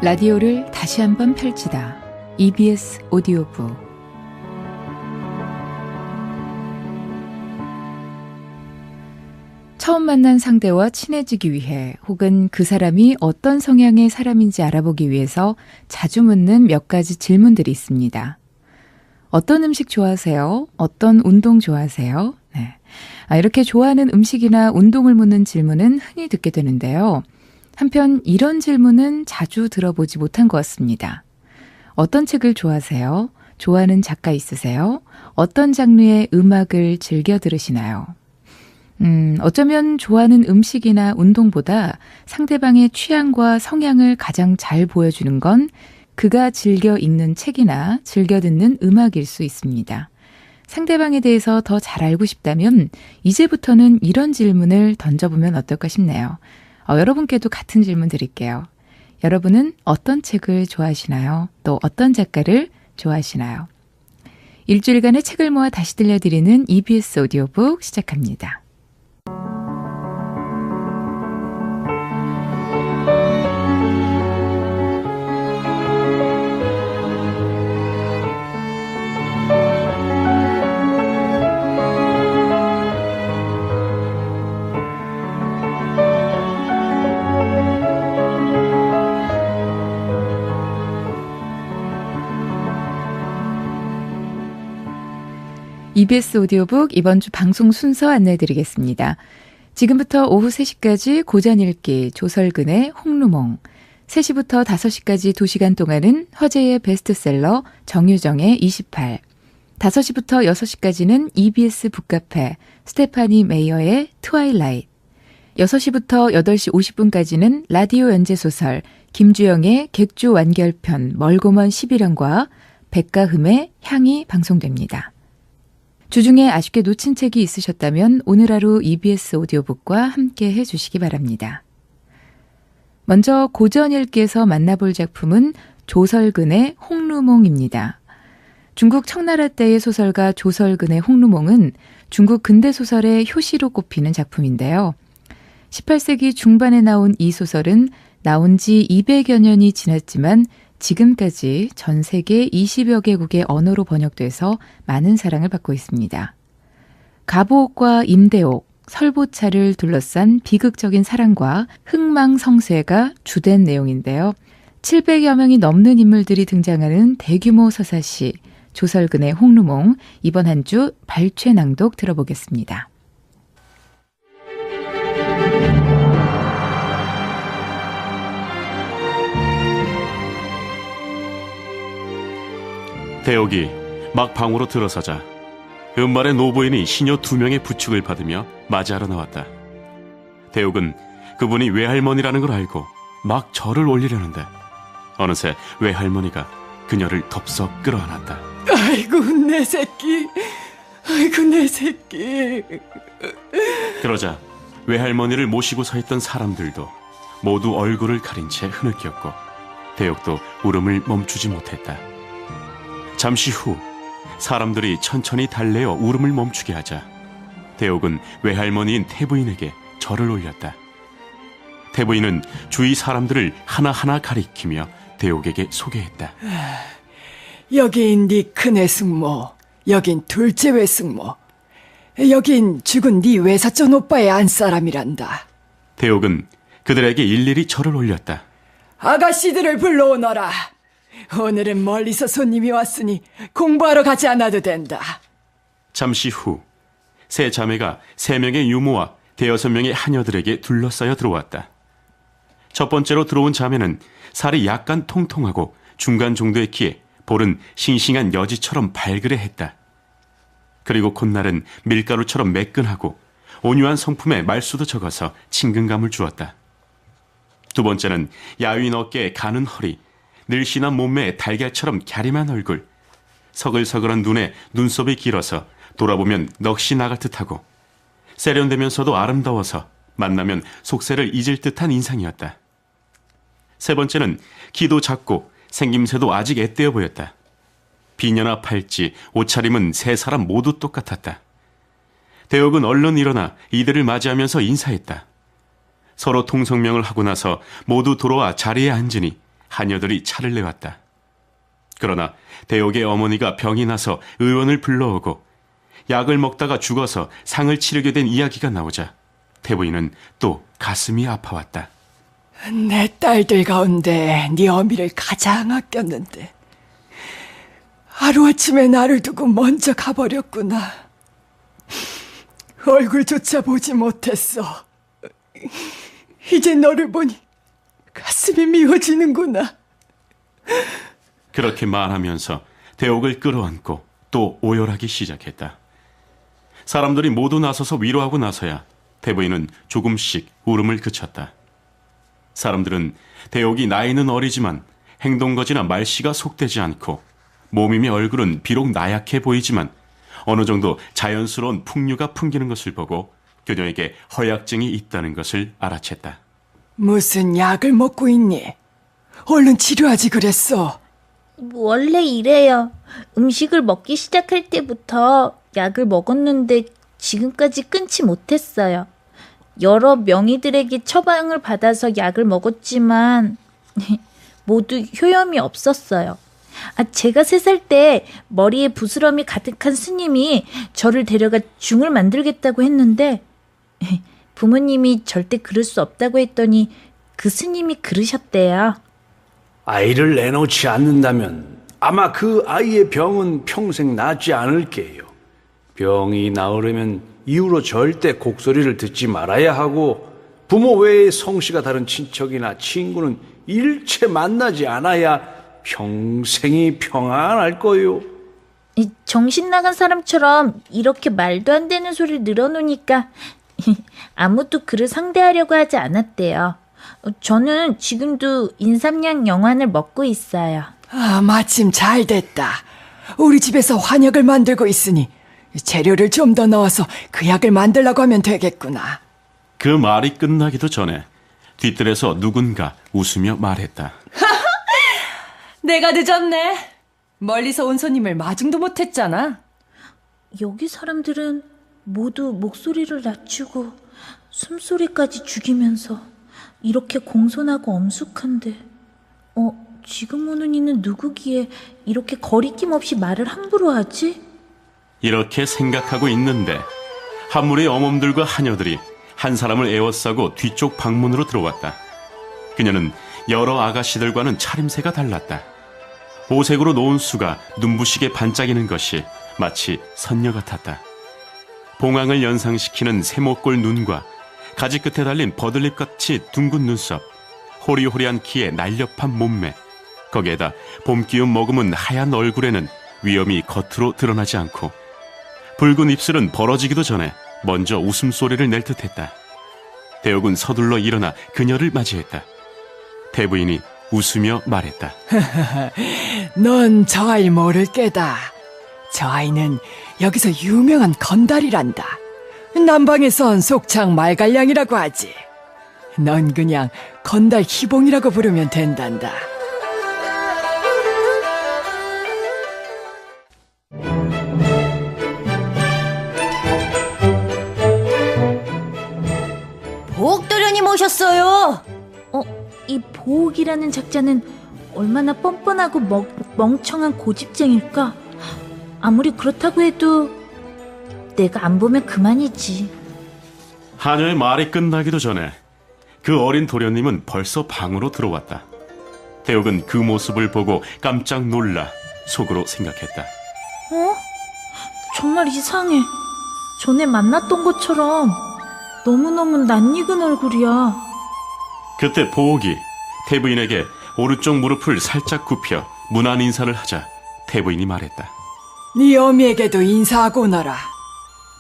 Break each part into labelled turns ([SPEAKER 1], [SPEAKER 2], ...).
[SPEAKER 1] 라디오를 다시 한번 펼치다. EBS 오디오북. 처음 만난 상대와 친해지기 위해 혹은 그 사람이 어떤 성향의 사람인지 알아보기 위해서 자주 묻는 몇 가지 질문들이 있습니다. 어떤 음식 좋아하세요? 어떤 운동 좋아하세요? 네. 이렇게 좋아하는 음식이나 운동을 묻는 질문은 흔히 듣게 되는데요. 한편 이런 질문은 자주 들어보지 못한 것 같습니다. 어떤 책을 좋아하세요? 좋아하는 작가 있으세요? 어떤 장르의 음악을 즐겨 들으시나요? 어쩌면 좋아하는 음식이나 운동보다 상대방의 취향과 성향을 가장 잘 보여주는 건 그가 즐겨 읽는 책이나 즐겨 듣는 음악일 수 있습니다. 상대방에 대해서 더 잘 알고 싶다면 이제부터는 이런 질문을 던져보면 어떨까 싶네요. 여러분께도 같은 질문 드릴게요. 여러분은 어떤 책을 좋아하시나요? 또 어떤 작가를 좋아하시나요? 일주일간의 책을 모아 다시 들려드리는 EBS 오디오북 시작합니다. EBS 오디오북 이번 주 방송 순서 안내해드리겠습니다. 지금부터 오후 3시까지 고전 읽기 조설근의 홍루몽, 3시부터 5시까지 2시간 동안은 화제의 베스트셀러 정유정의 28, 5시부터 6시까지는 EBS 북카페 스테파니 메이어의 트와일라이트, 6시부터 8시 50분까지는 라디오 연재소설 김주영의 객주 완결편 멀고먼 11년과 백가흠의 향이 방송됩니다. 주중에 아쉽게 놓친 책이 있으셨다면 오늘 하루 EBS 오디오북과 함께 해주시기 바랍니다. 먼저 고전 읽기에서 만나볼 작품은 조설근의 홍루몽입니다. 중국 청나라 때의 소설가 조설근의 홍루몽은 중국 근대소설의 효시로 꼽히는 작품인데요. 18세기 중반에 나온 이 소설은 나온 지 200여 년이 지났지만 지금까지 전 세계 20여 개국의 언어로 번역돼서 많은 사랑을 받고 있습니다. 갑오옥과 임대옥, 설보차를 둘러싼 비극적인 사랑과 흥망성쇠가 주된 내용인데요. 700여 명이 넘는 인물들이 등장하는 대규모 서사시 조설근의 홍루몽, 이번 한 주 발췌 낭독 들어보겠습니다.
[SPEAKER 2] 대옥이 막 방으로 들어서자 은말의 노부인이 시녀 2명의 부축을 받으며 맞이하러 나왔다. 대옥은 그분이 외할머니라는 걸 알고 막 절을 올리려는데 어느새 외할머니가 그녀를 덥석 끌어안았다.
[SPEAKER 3] 아이고 내 새끼, 아이고 내 새끼.
[SPEAKER 2] 그러자 외할머니를 모시고 서 있던 사람들도 모두 얼굴을 가린 채 흐느꼈고 대옥도 울음을 멈추지 못했다. 잠시 후 사람들이 천천히 달래어 울음을 멈추게 하자 대옥은 외할머니인 태부인에게 절을 올렸다. 태부인은 주위 사람들을 하나하나 가리키며 대옥에게 소개했다.
[SPEAKER 3] 여긴 네 큰애 승모, 여긴 둘째 외승모, 여긴 죽은 네 외사촌 오빠의 안사람이란다.
[SPEAKER 2] 대옥은 그들에게 일일이 절을 올렸다.
[SPEAKER 3] 아가씨들을 불러오너라. 오늘은 멀리서 손님이 왔으니 공부하러 가지 않아도 된다.
[SPEAKER 2] 잠시 후 세 자매가 3명의 유모와 5명의 하녀들에게 둘러싸여 들어왔다. 첫 번째로 들어온 자매는 살이 약간 통통하고 중간 정도의 키에 볼은 싱싱한 여지처럼 발그레했다. 그리고 콧날은 밀가루처럼 매끈하고 온유한 성품에 말수도 적어서 친근감을 주었다. 두 번째는 야윈 어깨에 가는 허리, 늘씬한 몸매에 달걀처럼 갸름한 얼굴, 서글서글한 눈에 눈썹이 길어서 돌아보면 넋이 나갈 듯하고 세련되면서도 아름다워서 만나면 속세를 잊을 듯한 인상이었다. 세 번째는 키도 작고 생김새도 아직 앳되어 보였다. 비녀나 팔찌, 옷차림은 세 사람 모두 똑같았다. 대옥은 얼른 일어나 이들을 맞이하면서 인사했다. 서로 통성명을 하고 나서 모두 돌아와 자리에 앉으니 하녀들이 차를 내왔다. 그러나 대옥의 어머니가 병이 나서 의원을 불러오고 약을 먹다가 죽어서 상을 치르게 된 이야기가 나오자 태부인은 또 가슴이 아파왔다.
[SPEAKER 3] 내 딸들 가운데 네 어미를 가장 아꼈는데 하루아침에 나를 두고 먼저 가버렸구나. 얼굴조차 보지 못했어. 이제 너를 보니 가슴이 미워지는구나.
[SPEAKER 2] 그렇게 말하면서 대옥을 끌어안고 또 오열하기 시작했다. 사람들이 모두 나서서 위로하고 나서야 태부인은 조금씩 울음을 그쳤다. 사람들은 대옥이 나이는 어리지만 행동거지나 말씨가 속되지 않고 몸이며 얼굴은 비록 나약해 보이지만 어느 정도 자연스러운 풍류가 풍기는 것을 보고 그녀에게 허약증이 있다는 것을 알아챘다.
[SPEAKER 3] 무슨 약을 먹고 있니? 얼른 치료하지 그랬어.
[SPEAKER 4] 원래 이래요. 음식을 먹기 시작할 때부터 약을 먹었는데 지금까지 끊지 못했어요. 여러 명의들에게 처방을 받아서 약을 먹었지만 모두 효염이 없었어요. 제가 3살 때 머리에 부스럼이 가득한 스님이 저를 데려가 중을 만들겠다고 했는데 부모님이 절대 그럴 수 없다고 했더니 그 스님이 그러셨대요.
[SPEAKER 5] 아이를 내놓지 않는다면 아마 그 아이의 병은 평생 낫지 않을게요. 병이 나으려면 이후로 절대 곡소리를 듣지 말아야 하고 부모 외에 성씨가 다른 친척이나 친구는 일체 만나지 않아야 평생이 평안할 거요.
[SPEAKER 4] 정신 나간 사람처럼 이렇게 말도 안 되는 소리를 늘어놓으니까 아무도 그를 상대하려고 하지 않았대요. 저는 지금도 인삼양 영환을 먹고 있어요.
[SPEAKER 3] 마침 잘 됐다. 우리 집에서 환약을 만들고 있으니 재료를 좀 더 넣어서 그 약을 만들라고 하면 되겠구나.
[SPEAKER 2] 그 말이 끝나기도 전에 뒤뜰에서 누군가 웃으며 말했다.
[SPEAKER 6] 내가 늦었네. 멀리서 온 손님을 마중도 못했잖아.
[SPEAKER 4] 여기 사람들은 모두 목소리를 낮추고 숨소리까지 죽이면서 이렇게 공손하고 엄숙한데 지금 오는 이는 누구기에 이렇게 거리낌 없이 말을 함부로 하지?
[SPEAKER 2] 이렇게 생각하고 있는데 한 무리의 어멈들과 하녀들이 한 사람을 에워싸고 뒤쪽 방문으로 들어왔다. 그녀는 여러 아가씨들과는 차림새가 달랐다. 보색으로 놓은 수가 눈부시게 반짝이는 것이 마치 선녀 같았다. 봉황을 연상시키는 세모꼴 눈과 가지 끝에 달린 버들잎같이 둥근 눈썹, 호리호리한 키에 날렵한 몸매, 거기에다 봄 기운 머금은 하얀 얼굴에는 위험이 겉으로 드러나지 않고 붉은 입술은 벌어지기도 전에 먼저 웃음소리를 낼 듯했다. 대옥은 서둘러 일어나 그녀를 맞이했다. 태부인이 웃으며 말했다.
[SPEAKER 3] 넌 저 아이 모를 게다. 저 아이는 여기서 유명한 건달이란다. 남방에선 속창 말갈량이라고 하지. 넌 그냥 건달 희봉이라고 부르면 된단다.
[SPEAKER 6] 보옥도련님 오셨어요.
[SPEAKER 4] 이 보옥이라는 작자는 얼마나 뻔뻔하고 멍청한 고집쟁일까? 아무리 그렇다고 해도 내가 안 보면 그만이지.
[SPEAKER 2] 하녀의 말이 끝나기도 전에 그 어린 도련님은 벌써 방으로 들어왔다. 대옥은 그 모습을 보고 깜짝 놀라 속으로 생각했다.
[SPEAKER 4] 정말 이상해. 전에 만났던 것처럼 너무너무 낯익은 얼굴이야.
[SPEAKER 2] 그때 보옥이 태부인에게 오른쪽 무릎을 살짝 굽혀 문안 인사를 하자 태부인이 말했다.
[SPEAKER 3] 네 어미에게도 인사하고 오너라.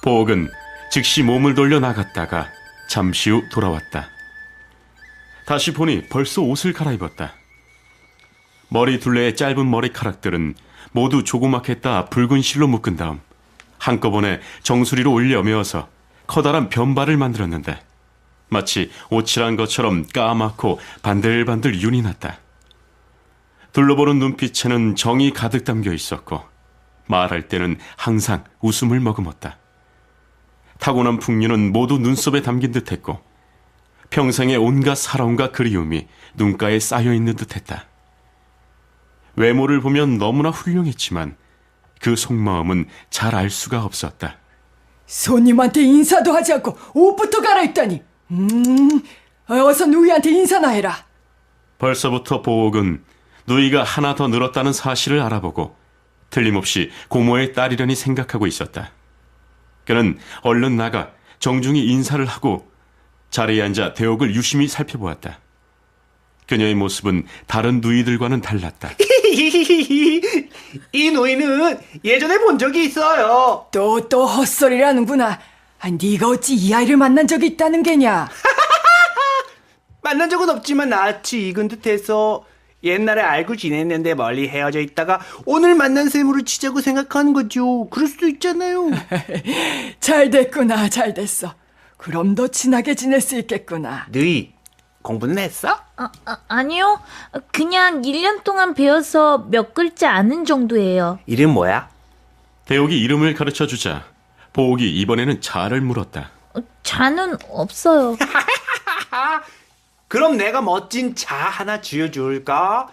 [SPEAKER 2] 보옥은 즉시 몸을 돌려 나갔다가 잠시 후 돌아왔다. 다시 보니 벌써 옷을 갈아입었다. 머리 둘레의 짧은 머리카락들은 모두 조그맣게 따 붉은 실로 묶은 다음 한꺼번에 정수리로 올려 메어서 커다란 변발을 만들었는데 마치 오칠한 것처럼 까맣고 반들반들 윤이 났다. 둘러보는 눈빛에는 정이 가득 담겨 있었고 말할 때는 항상 웃음을 머금었다. 타고난 풍류는 모두 눈썹에 담긴 듯했고 평생의 온갖 사랑과 그리움이 눈가에 쌓여있는 듯했다. 외모를 보면 너무나 훌륭했지만 그 속마음은 잘 알 수가 없었다.
[SPEAKER 3] 손님한테 인사도 하지 않고 옷부터 갈아입다니. 어서 누이한테 인사나 해라.
[SPEAKER 2] 벌써부터 보옥은 누이가 하나 더 늘었다는 사실을 알아보고 틀림없이 고모의 딸이려니 생각하고 있었다. 그는 얼른 나가 정중히 인사를 하고 자리에 앉아 대옥을 유심히 살펴보았다. 그녀의 모습은 다른 누이들과는 달랐다.
[SPEAKER 7] 이 누이는 예전에 본 적이 있어요.
[SPEAKER 3] 또 헛소리를 하는구나. 네가 어찌 이 아이를 만난 적이 있다는 게냐?
[SPEAKER 7] 만난 적은 없지만 낯이 익은 듯해서 옛날에 알고 지냈는데 멀리 헤어져 있다가 오늘 만난 셈으로 치자고 생각하는 거죠. 그럴 수도 있잖아요.
[SPEAKER 3] 잘 됐구나, 잘 됐어. 그럼 더 친하게 지낼 수 있겠구나.
[SPEAKER 7] 누이, 공부는 했어?
[SPEAKER 4] 아니요. 그냥 1년 동안 배워서 몇 글자 아는 정도예요.
[SPEAKER 7] 이름 뭐야?
[SPEAKER 2] 대옥이 이름을 가르쳐주자 보옥이 이번에는 자를 물었다.
[SPEAKER 4] 자는 없어요.
[SPEAKER 7] 그럼 내가 멋진 자 하나 지어줄까?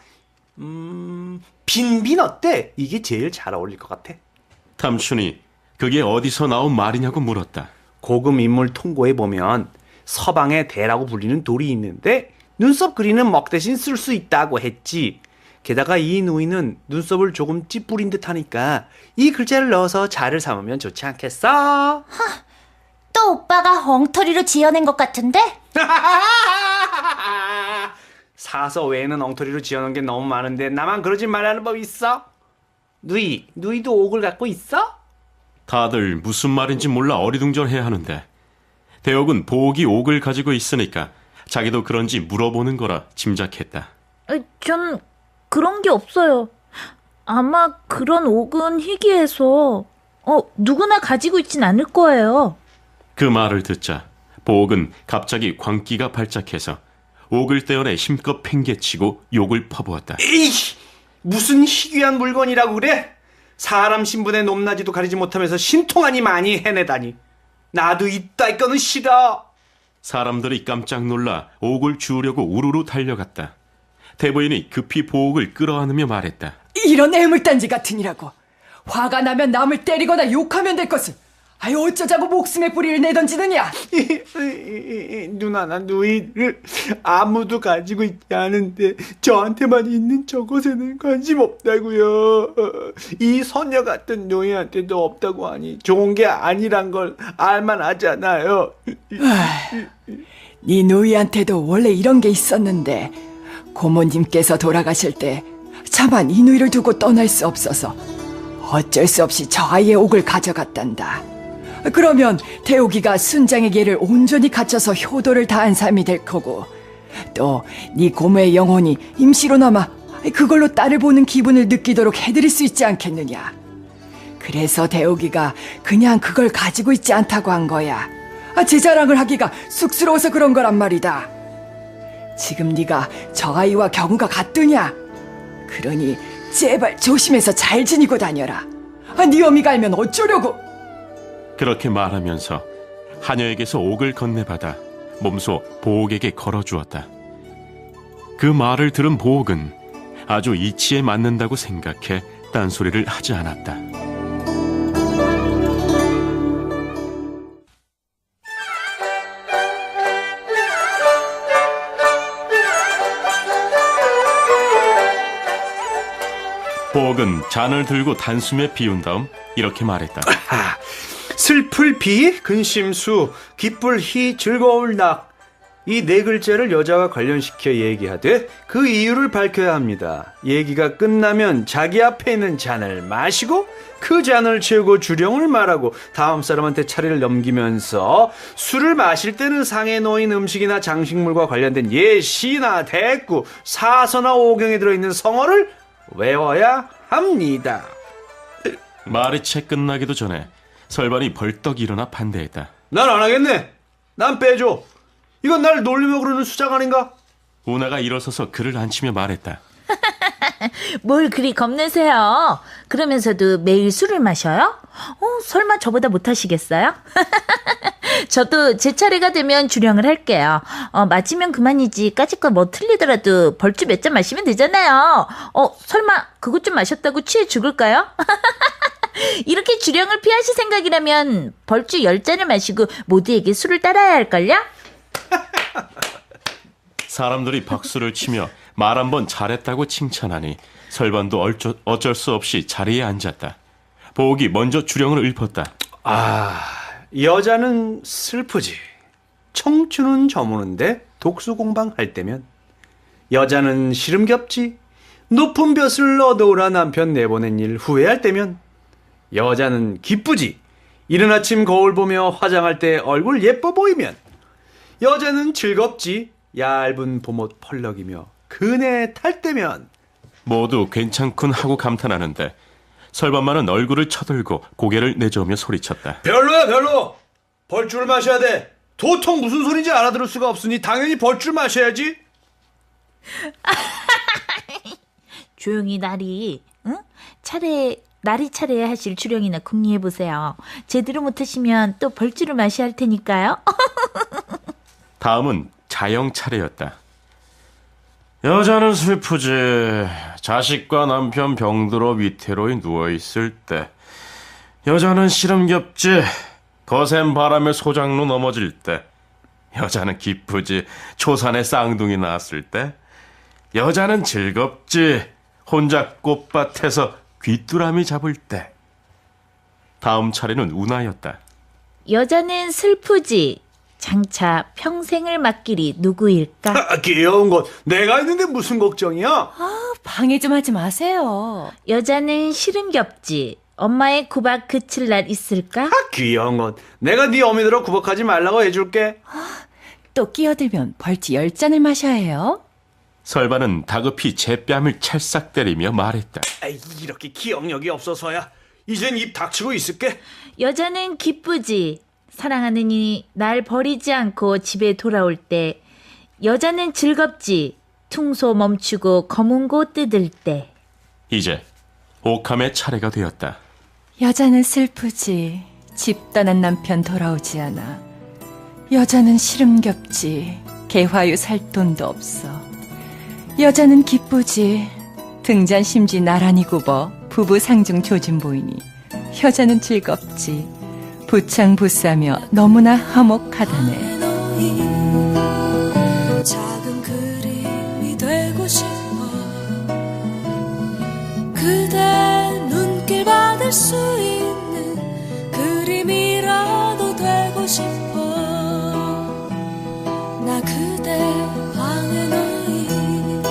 [SPEAKER 7] 빈빈 어때? 이게 제일 잘 어울릴 것 같아.
[SPEAKER 2] 탐춘이 그게 어디서 나온 말이냐고 물었다.
[SPEAKER 7] 고급 인물 통고에 보면 서방의 대라고 불리는 돌이 있는데 눈썹 그리는 먹 대신 쓸 수 있다고 했지. 게다가 이 누이는 눈썹을 조금 찌푸린 듯 하니까 이 글자를 넣어서 자를 삼으면 좋지 않겠어?
[SPEAKER 6] 또 오빠가 엉터리로 지어낸 것 같은데?
[SPEAKER 7] 사서 외에는 엉터리로 지어놓은 게 너무 많은데 나만 그러지 말라는 법 있어? 누이도 옥을 갖고 있어?
[SPEAKER 2] 다들 무슨 말인지 몰라 어리둥절해야 하는데 대옥은 보옥이 옥을 가지고 있으니까 자기도 그런지 물어보는 거라 짐작했다.
[SPEAKER 4] 전 그런 게 없어요. 아마 그런 옥은 희귀해서 누구나 가지고 있진 않을 거예요.
[SPEAKER 2] 그 말을 듣자 보옥은 갑자기 광기가 발작해서 옥을 떼어내 힘껏 팽개치고 욕을 퍼부었다.
[SPEAKER 7] 에이, 무슨 희귀한 물건이라고 그래? 사람 신분의 높낮이도 가리지 못하면서 신통하니 많이 해내다니. 나도 이따위 거는 싫어.
[SPEAKER 2] 사람들이 깜짝 놀라 옥을 주우려고 우르르 달려갔다. 대부인이 급히 보옥을 끌어안으며 말했다.
[SPEAKER 3] 이런 애물단지 같으니라고. 화가 나면 남을 때리거나 욕하면 될 것을. 어쩌자고 목숨에 뿌리를 내던지느냐?
[SPEAKER 7] 누나나 누이를 아무도 가지고 있지 않은데 저한테만 있는 저것에는 관심 없다고요. 이 소녀 같은 누이한테도 없다고 하니 좋은 게 아니란 걸 알만 하잖아요.
[SPEAKER 3] 네 누이한테도 원래 이런 게 있었는데 고모님께서 돌아가실 때 차마 이 누이를 두고 떠날 수 없어서 어쩔 수 없이 저 아이의 옥을 가져갔단다. 그러면 태옥이가 순장의 예를 온전히 갖춰서 효도를 다한 삶이 될 거고 또 네 고모의 영혼이 임시로나마 그걸로 딸을 보는 기분을 느끼도록 해드릴 수 있지 않겠느냐. 그래서 태옥이가 그냥 그걸 가지고 있지 않다고 한 거야. 제 자랑을 하기가 쑥스러워서 그런 거란 말이다. 지금 네가 저 아이와 경우가 같더냐? 그러니 제발 조심해서 잘 지니고 다녀라. 네 어미가 알면 어쩌려고.
[SPEAKER 2] 그렇게 말하면서 하녀에게서 옥을 건네받아 몸소 보옥에게 걸어주었다. 그 말을 들은 보옥은 아주 이치에 맞는다고 생각해 딴소리를 하지 않았다. 보옥은 잔을 들고 단숨에 비운 다음 이렇게 말했다.
[SPEAKER 7] 슬플 비, 근심수, 기쁠 희, 즐거울 낙. 이 네 글자를 여자와 관련시켜 얘기하되 그 이유를 밝혀야 합니다. 얘기가 끝나면 자기 앞에 있는 잔을 마시고 그 잔을 채우고 주령을 말하고 다음 사람한테 차례를 넘기면서 술을 마실 때는 상에 놓인 음식이나 장식물과 관련된 예시나 대꾸, 사서나 오경에 들어있는 성어를 외워야 합니다.
[SPEAKER 2] 말이 채 끝나기도 전에 설반이 벌떡 일어나 반대했다.
[SPEAKER 7] 난 안 하겠네. 난 빼줘. 이건 날 놀리며 그러는 수작 아닌가?
[SPEAKER 2] 우나가 일어서서 그를 앉히며 말했다.
[SPEAKER 4] 뭘 그리 겁내세요. 그러면서도 매일 술을 마셔요? 설마 저보다 못하시겠어요? 저도 제 차례가 되면 주령을 할게요. 맞으면 그만이지. 까짓거 뭐 틀리더라도 벌주 몇 잔 마시면 되잖아요. 설마 그것 좀 마셨다고 취해 죽을까요? 이렇게 주령을 피하실 생각이라면 벌주 10잔을 마시고 모두에게 술을 따라야 할걸요?
[SPEAKER 2] 사람들이 박수를 치며 말 한 번 잘했다고 칭찬하니 설반도 어쩔 수 없이 자리에 앉았다. 보옥이 먼저 주령을 읊었다.
[SPEAKER 7] 여자는 슬프지. 청춘은 저무는데 독수공방 할 때면. 여자는 시름겹지. 높은 벼슬 얻어오라 남편 내보낸 일 후회할 때면. 여자는 기쁘지. 이른 아침 거울 보며 화장할 때 얼굴 예뻐 보이면. 여자는 즐겁지. 얇은 봄옷 펄럭이며 그네 탈 때면.
[SPEAKER 2] 모두 괜찮군 하고 감탄하는데 설반만은 얼굴을 쳐들고 고개를 내저으며 소리쳤다.
[SPEAKER 7] 별로야 별로. 벌주를 마셔야 돼. 도통 무슨 소리인지 알아들을 수가 없으니 당연히 벌주를 마셔야지.
[SPEAKER 4] 조용히 나리, 응? 나리 차례에 하실 주령이나 궁리해보세요. 제대로 못하시면 또 벌주를 마셔야 할 테니까요.
[SPEAKER 2] 다음은 자영 차례였다. 여자는 슬프지. 자식과 남편 병들어 위태로이 누워있을 때. 여자는 시름겹지. 거센 바람에 소장로 넘어질 때. 여자는 기쁘지. 초산에 쌍둥이 낳았을 때. 여자는 즐겁지. 혼자 꽃밭에서 귀뚜라미 잡을 때. 다음 차례는 운하였다.
[SPEAKER 4] 여자는 슬프지. 장차 평생을 맡길이 누구일까?
[SPEAKER 7] 귀여운 것. 내가 있는데 무슨 걱정이야?
[SPEAKER 6] 방해 좀 하지 마세요.
[SPEAKER 4] 여자는 시름겹지. 엄마의 구박 그칠 날 있을까?
[SPEAKER 7] 귀여운 것. 내가 네 어미들어 구박하지 말라고 해줄게.
[SPEAKER 6] 또 끼어들면 벌주 10잔을 마셔야 해요.
[SPEAKER 2] 설반은 다급히 제 뺨을 찰싹 때리며 말했다.
[SPEAKER 7] 이렇게 기억력이 없어서야. 이젠 입 닥치고 있을게.
[SPEAKER 4] 여자는 기쁘지. 사랑하는 이니 날 버리지 않고 집에 돌아올 때. 여자는 즐겁지. 퉁소 멈추고 검은 고 뜯을 때.
[SPEAKER 2] 이제 옥함의 차례가 되었다.
[SPEAKER 6] 여자는 슬프지. 집 떠난 남편 돌아오지 않아. 여자는 시름겹지. 개화유 살 돈도 없어. 여자는 기쁘지. 등잔 심지 나란히 굽어 부부 상중 조짐 보이니. 여자는 즐겁지. 부창부싸며 너무나 화목하다네.
[SPEAKER 8] 작은 그림이 되고 싶어. 그대 눈길 받을 수 있는 그림이라도 되고 싶어. 나 그대 방에 놓인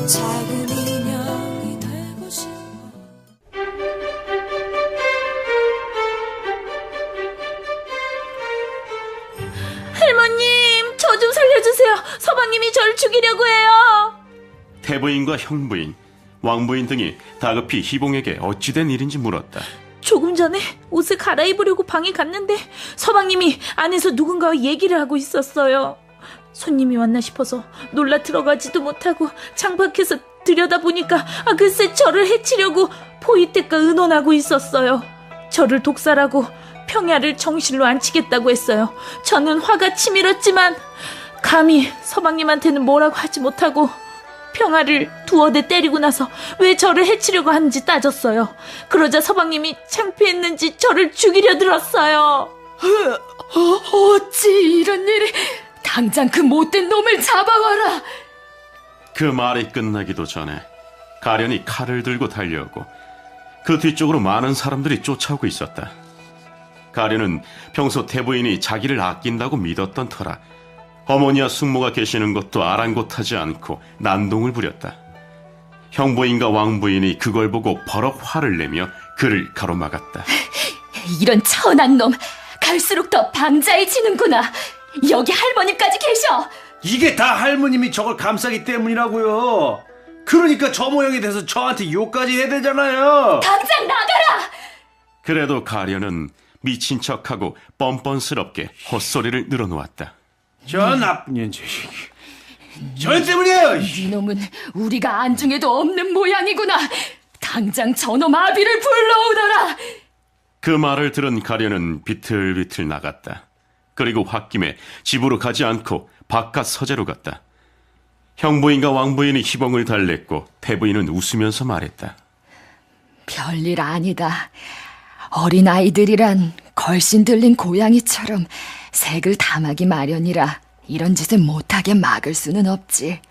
[SPEAKER 8] 작은 인형이 되고 싶어.
[SPEAKER 4] 할머님, 저 좀 살려주세요. 서방님이 저를 죽이려고 해요.
[SPEAKER 2] 태부인과 형부인, 왕부인 등이 다급히 희봉에게 어찌된 일인지 물었다.
[SPEAKER 4] 조금 전에 옷을 갈아입으려고 방에 갔는데 서방님이 안에서 누군가와 얘기를 하고 있었어요. 손님이 왔나 싶어서 놀라 들어가지도 못하고 창밖에서 들여다보니까 글쎄 저를 해치려고 포위택과 의논하고 있었어요. 저를 독살하고 평야를 정실로 앉히겠다고 했어요. 저는 화가 치밀었지만 감히 서방님한테는 뭐라고 하지 못하고 평화를 두어 대 때리고 나서 왜 저를 해치려고 하는지 따졌어요. 그러자 서방님이 창피했는지 저를 죽이려 들었어요.
[SPEAKER 6] 어찌 이런 일이. 당장 그 못된 놈을 잡아와라.
[SPEAKER 2] 그 말이 끝나기도 전에 가련이 칼을 들고 달려오고 그 뒤쪽으로 많은 사람들이 쫓아오고 있었다. 가련은 평소 태부인이 자기를 아낀다고 믿었던 터라 어머니와 숙모가 계시는 것도 아랑곳하지 않고 난동을 부렸다. 형부인과 왕부인이 그걸 보고 버럭 화를 내며 그를 가로막았다.
[SPEAKER 6] 이런 천한 놈. 갈수록 더 방자해지는구나. 여기 할머니까지 계셔.
[SPEAKER 7] 이게 다 할머님이 저걸 감싸기 때문이라고요. 그러니까 저 모양이 돼서 저한테 욕까지 해야 되잖아요.
[SPEAKER 6] 당장 나가라.
[SPEAKER 2] 그래도 가련은 미친 척하고 뻔뻔스럽게 헛소리를 늘어놓았다.
[SPEAKER 7] 저 나쁜 년 자식이. 저 때문이에요.
[SPEAKER 6] 이놈은 우리가 안중에도 없는 모양이구나. 당장 저놈 아비를 불러오너라.
[SPEAKER 2] 그 말을 들은 가련은 비틀비틀 나갔다. 그리고 홧김에 집으로 가지 않고 바깥 서재로 갔다. 형부인과 왕부인이 희봉을 달랬고 태부인은 웃으면서 말했다.
[SPEAKER 9] 별일 아니다. 어린아이들이란 걸신 들린 고양이처럼 색을 탐하기 마련이라 이런 짓을 못하게 막을 수는 없지.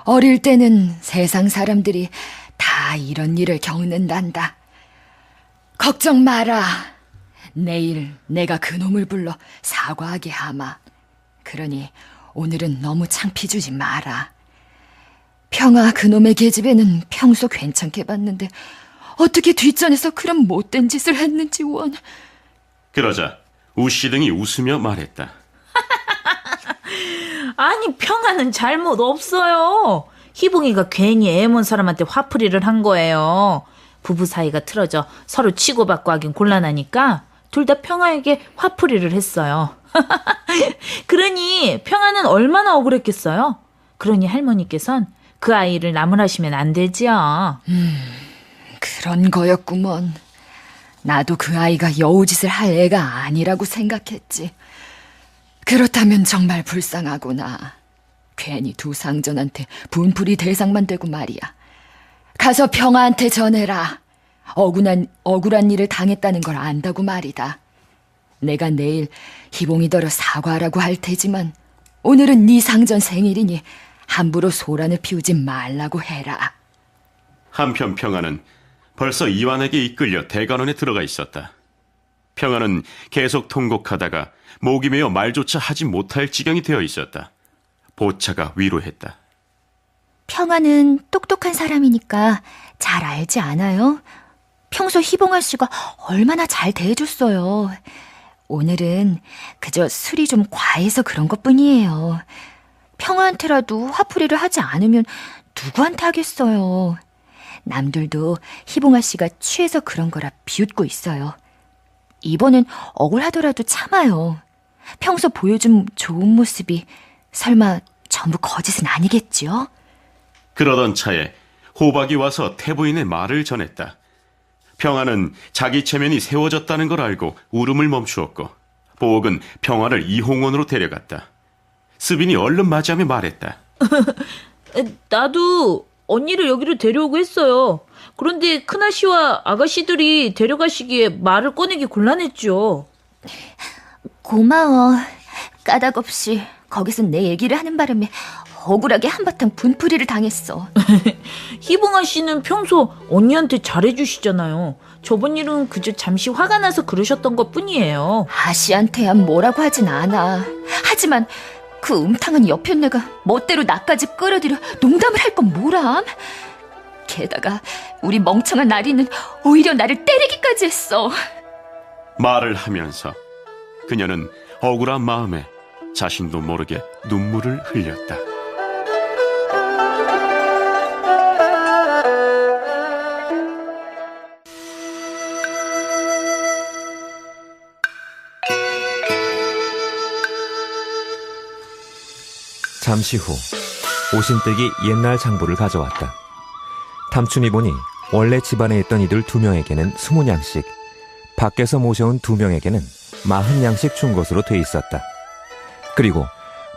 [SPEAKER 9] 어릴 때는 세상 사람들이 다 이런 일을 겪는단다. 걱정 마라. 내일 내가 그놈을 불러 사과하게 하마. 그러니 오늘은 너무 창피 주지 마라. 평화 그놈의 계집애는 평소 괜찮게 봤는데 어떻게 뒷전에서 그런 못된 짓을 했는지 원.
[SPEAKER 2] 그러자 우씨 등이 웃으며 말했다.
[SPEAKER 4] 아니, 평화는 잘못 없어요. 희봉이가 괜히 애몬 사람한테 화풀이를 한 거예요. 부부 사이가 틀어져 서로 치고받고 하긴 곤란하니까 둘 다 평화에게 화풀이를 했어요. 그러니 평화는 얼마나 억울했겠어요. 그러니 할머니께선 그 아이를 나무라시면 안 되지요.
[SPEAKER 9] 그런 거였구먼. 나도 그 아이가 여우짓을 할 애가 아니라고 생각했지. 그렇다면 정말 불쌍하구나. 괜히 두 상전한테 분풀이 대상만 되고 말이야. 가서 평화한테 전해라. 억울한 일을 당했다는 걸 안다고 말이다. 내가 내일 희봉이더러 사과하라고 할 테지만 오늘은 네 상전 생일이니 함부로 소란을 피우지 말라고 해라.
[SPEAKER 2] 한편 평화는 벌써 이완에게 이끌려 대관원에 들어가 있었다. 평화는 계속 통곡하다가 목이 메어 말조차 하지 못할 지경이 되어 있었다. 보차가 위로했다.
[SPEAKER 9] 평화는 똑똑한 사람이니까 잘 알지 않아요? 평소 희봉아 씨가 얼마나 잘 대해줬어요. 오늘은 그저 술이 좀 과해서 그런 것뿐이에요. 평화한테라도 화풀이를 하지 않으면 누구한테 하겠어요. 남들도 희봉아 씨가 취해서 그런 거라 비웃고 있어요. 이번엔 억울하더라도 참아요. 평소 보여준 좋은 모습이 설마 전부 거짓은 아니겠지요?
[SPEAKER 2] 그러던 차에 호박이 와서 태부인의 말을 전했다. 평화는 자기 체면이 세워졌다는 걸 알고 울음을 멈추었고 보옥은 평화를 이홍원으로 데려갔다. 수빈이 얼른 맞이하며 말했다.
[SPEAKER 4] 나도 언니를 여기로 데려오고 했어요. 그런데 큰아씨와 아가씨들이 데려가시기에 말을 꺼내기 곤란했죠.
[SPEAKER 9] 고마워. 까닭없이 거기서 내 얘기를 하는 바람에 억울하게 한바탕 분풀이를 당했어.
[SPEAKER 4] 희봉아 씨는 평소 언니한테 잘해주시잖아요. 저번 일은 그저 잠시 화가 나서 그러셨던 것뿐이에요.
[SPEAKER 9] 아씨한테야 뭐라고 하진 않아. 하지만 그 음탕한 여편네가 멋대로 나까지 끌어들여 농담을 할 건 뭐람? 게다가 우리 멍청한 나리는 오히려 나를 때리기까지 했어.
[SPEAKER 2] 말을 하면서 그녀는 억울한 마음에 자신도 모르게 눈물을 흘렸다.
[SPEAKER 10] 잠시 후 오신댁이 옛날 장부를 가져왔다. 탐춘이 보니 원래 집안에 있던 이들 2명에게는 20냥씩, 밖에서 모셔온 2명에게는 40냥씩 준 것으로 돼 있었다. 그리고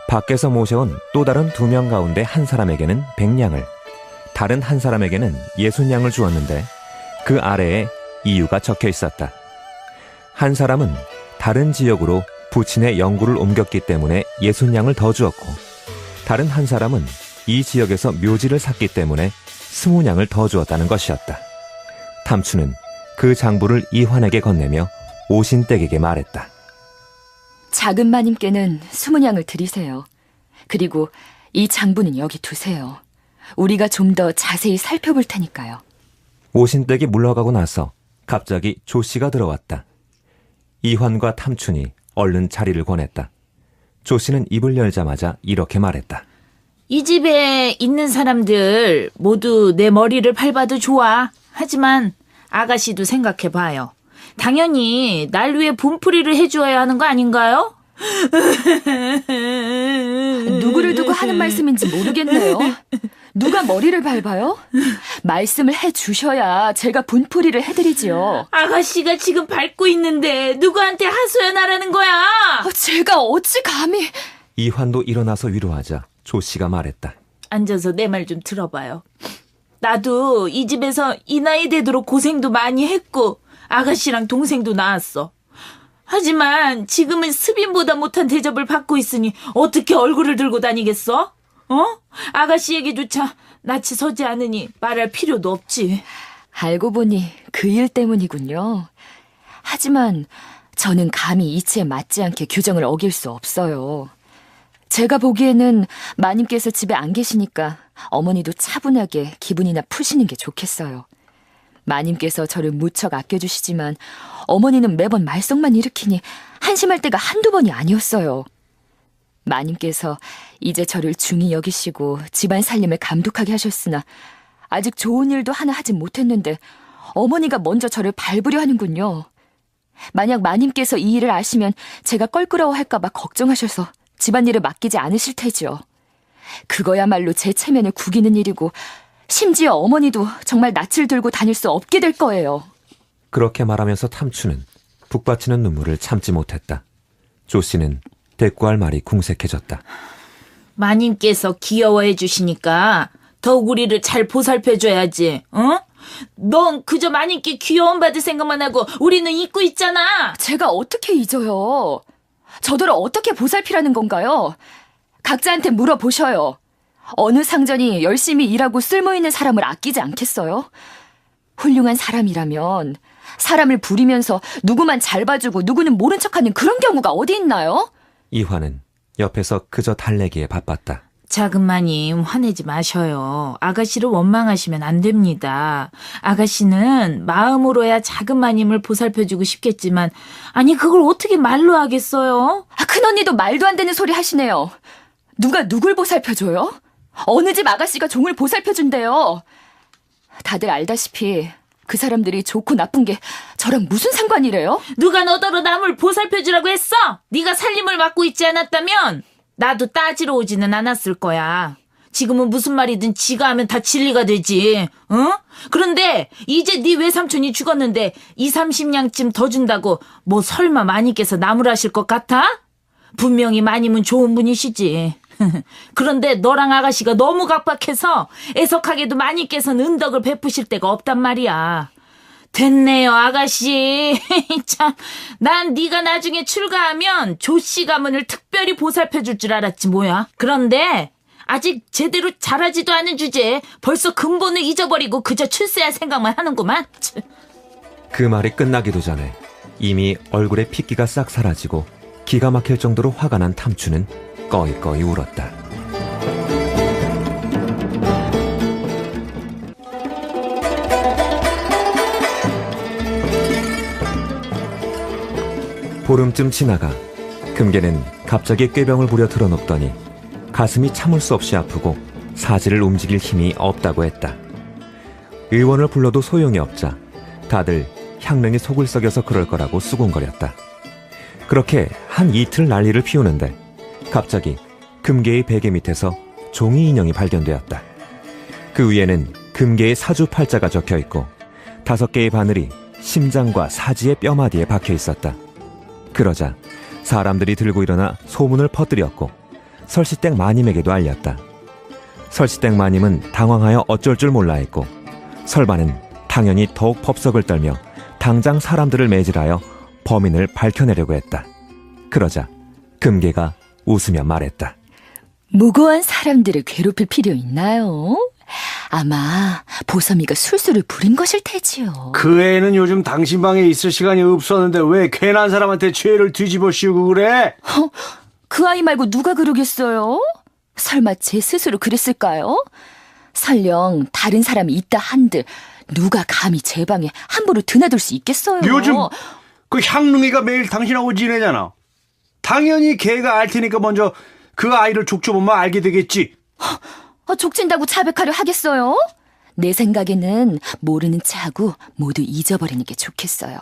[SPEAKER 10] 밖에서 모셔온 또 다른 2명 가운데 한 사람에게는 100냥을, 다른 한 사람에게는 60냥을 주었는데 그 아래에 이유가 적혀 있었다. 한 사람은 다른 지역으로 부친의 영구를 옮겼기 때문에 60냥을 더 주었고, 다른 한 사람은 이 지역에서 묘지를 샀기 때문에 20냥을 더 주었다는 것이었다. 탐추는 그 장부를 이환에게 건네며 오신댁에게 말했다.
[SPEAKER 9] 작은 마님께는 20냥을 드리세요. 그리고 이 장부는 여기 두세요. 우리가 좀 더 자세히 살펴볼 테니까요.
[SPEAKER 10] 오신댁이 물러가고 나서 갑자기 조씨가 들어왔다. 이환과 탐춘이 얼른 자리를 권했다. 조씨는 입을 열자마자 이렇게 말했다.
[SPEAKER 4] 이 집에 있는 사람들 모두 내 머리를 밟아도 좋아. 하지만 아가씨도 생각해봐요. 당연히 날 위해 분풀이를 해주어야 하는 거 아닌가요?
[SPEAKER 9] 누구를 두고 하는 말씀인지 모르겠네요. 누가 머리를 밟아요? 말씀을 해주셔야 제가 분풀이를 해드리지요.
[SPEAKER 4] 아가씨가 지금 밟고 있는데 누구한테 하소연하라는 거야?
[SPEAKER 9] 제가 어찌 감히...
[SPEAKER 10] 이환도 일어나서 위로하자 조씨가 말했다.
[SPEAKER 4] 앉아서 내 말 좀 들어봐요. 나도 이 집에서 이 나이 되도록 고생도 많이 했고 아가씨랑 동생도 낳았어. 하지만 지금은 습인보다 못한 대접을 받고 있으니 어떻게 얼굴을 들고 다니겠어? 아가씨 얘기조차 낯이 서지 않으니 말할 필요도 없지.
[SPEAKER 9] 알고 보니 그 일 때문이군요. 하지만 저는 감히 이치에 맞지 않게 규정을 어길 수 없어요. 제가 보기에는 마님께서 집에 안 계시니까 어머니도 차분하게 기분이나 푸시는 게 좋겠어요. 마님께서 저를 무척 아껴주시지만 어머니는 매번 말썽만 일으키니 한심할 때가 한두 번이 아니었어요. 마님께서 이제 저를 중히 여기시고 집안 살림을 감독하게 하셨으나 아직 좋은 일도 하나 하진 못했는데 어머니가 먼저 저를 밟으려 하는군요. 만약 마님께서 이 일을 아시면 제가 껄끄러워할까 봐 걱정하셔서 집안일을 맡기지 않으실 테지요. 그거야말로 제 체면을 구기는 일이고 심지어 어머니도 정말 낯을 들고 다닐 수 없게 될 거예요.
[SPEAKER 10] 그렇게 말하면서 탐추는 북받치는 눈물을 참지 못했다. 조씨는 대꾸할 말이 궁색해졌다.
[SPEAKER 4] 마님께서 귀여워해 주시니까 더욱 우리를 잘 보살펴줘야지. 넌 그저 마님께 귀여움 받을 생각만 하고 우리는 잊고 있잖아.
[SPEAKER 9] 제가 어떻게 잊어요? 저더러 어떻게 보살피라는 건가요? 각자한테 물어보셔요. 어느 상전이 열심히 일하고 쓸모있는 사람을 아끼지 않겠어요? 훌륭한 사람이라면 사람을 부리면서 누구만 잘 봐주고 누구는 모른 척하는 그런 경우가 어디 있나요?
[SPEAKER 10] 이화는 옆에서 그저 달래기에 바빴다.
[SPEAKER 4] 작은 마님 화내지 마셔요. 아가씨를 원망하시면 안 됩니다. 아가씨는 마음으로야 작은 마님을 보살펴주고 싶겠지만 아니 그걸 어떻게 말로 하겠어요?
[SPEAKER 9] 큰언니도 말도 안 되는 소리 하시네요. 누가 누굴 보살펴줘요? 어느 집 아가씨가 종을 보살펴준대요. 다들 알다시피 그 사람들이 좋고 나쁜 게 저랑 무슨 상관이래요?
[SPEAKER 4] 누가 너더러 남을 보살펴주라고 했어? 네가 살림을 맡고 있지 않았다면 나도 따지러 오지는 않았을 거야. 지금은 무슨 말이든 지가 하면 다 진리가 되지. 그런데 이제 네 외삼촌이 죽었는데 20-30냥쯤 더 준다고 뭐 설마 마님께서 나무라실 것 같아? 분명히 마님은 좋은 분이시지. 그런데 너랑 아가씨가 너무 각박해서 애석하게도 마님께서는 은덕을 베푸실 데가 없단 말이야. 됐네요, 아가씨. 참, 난 네가 나중에 출가하면 조씨 가문을 특별히 보살펴줄 줄 알았지 뭐야. 그런데 아직 제대로 자라지도 않은 주제에 벌써 근본을 잊어버리고 그저 출세할 생각만 하는구만.
[SPEAKER 10] 그 말이 끝나기도 전에 이미 얼굴에 핏기가 싹 사라지고 기가 막힐 정도로 화가 난 탐추는 꺼이꺼이 울었다. 보름쯤 지나가 금계는 갑자기 꾀병을 부려 들어눕더니 가슴이 참을 수 없이 아프고 사지를 움직일 힘이 없다고 했다. 의원을 불러도 소용이 없자 다들 향릉이 속을 썩여서 그럴 거라고 수군거렸다. 그렇게 한 이틀 난리를 피우는데 갑자기 금계의 베개 밑에서 종이 인형이 발견되었다. 그 위에는 금계의 사주팔자가 적혀있고 5개의 바늘이 심장과 사지의 뼈마디에 박혀 있었다. 그러자 사람들이 들고 일어나 소문을 퍼뜨렸고 설시댁 마님에게도 알렸다. 설시댁 마님은 당황하여 어쩔 줄 몰라 했고 설반은 당연히 더욱 법석을 떨며 당장 사람들을 매질하여 범인을 밝혀내려고 했다. 그러자 금계가 웃으며 말했다.
[SPEAKER 9] 무고한 사람들을 괴롭힐 필요 있나요? 아마 보섬이가 술수를 부린 것일 테지요.
[SPEAKER 5] 그 애는 요즘 당신 방에 있을 시간이 없었는데 왜 괜한 사람한테 죄를 뒤집어 씌우고 그래?
[SPEAKER 9] 그 아이 말고 누가 그러겠어요? 설마 제 스스로 그랬을까요? 설령 다른 사람이 있다 한들 누가 감히 제 방에 함부로 드나들 수 있겠어요?
[SPEAKER 5] 요즘 그 향릉이가 매일 당신하고 지내잖아. 당연히 걔가 알 테니까 먼저 그 아이를 족쳐보면 알게 되겠지.
[SPEAKER 9] 족친다고 자백하려 하겠어요? 내 생각에는 모르는 체하고 모두 잊어버리는 게 좋겠어요.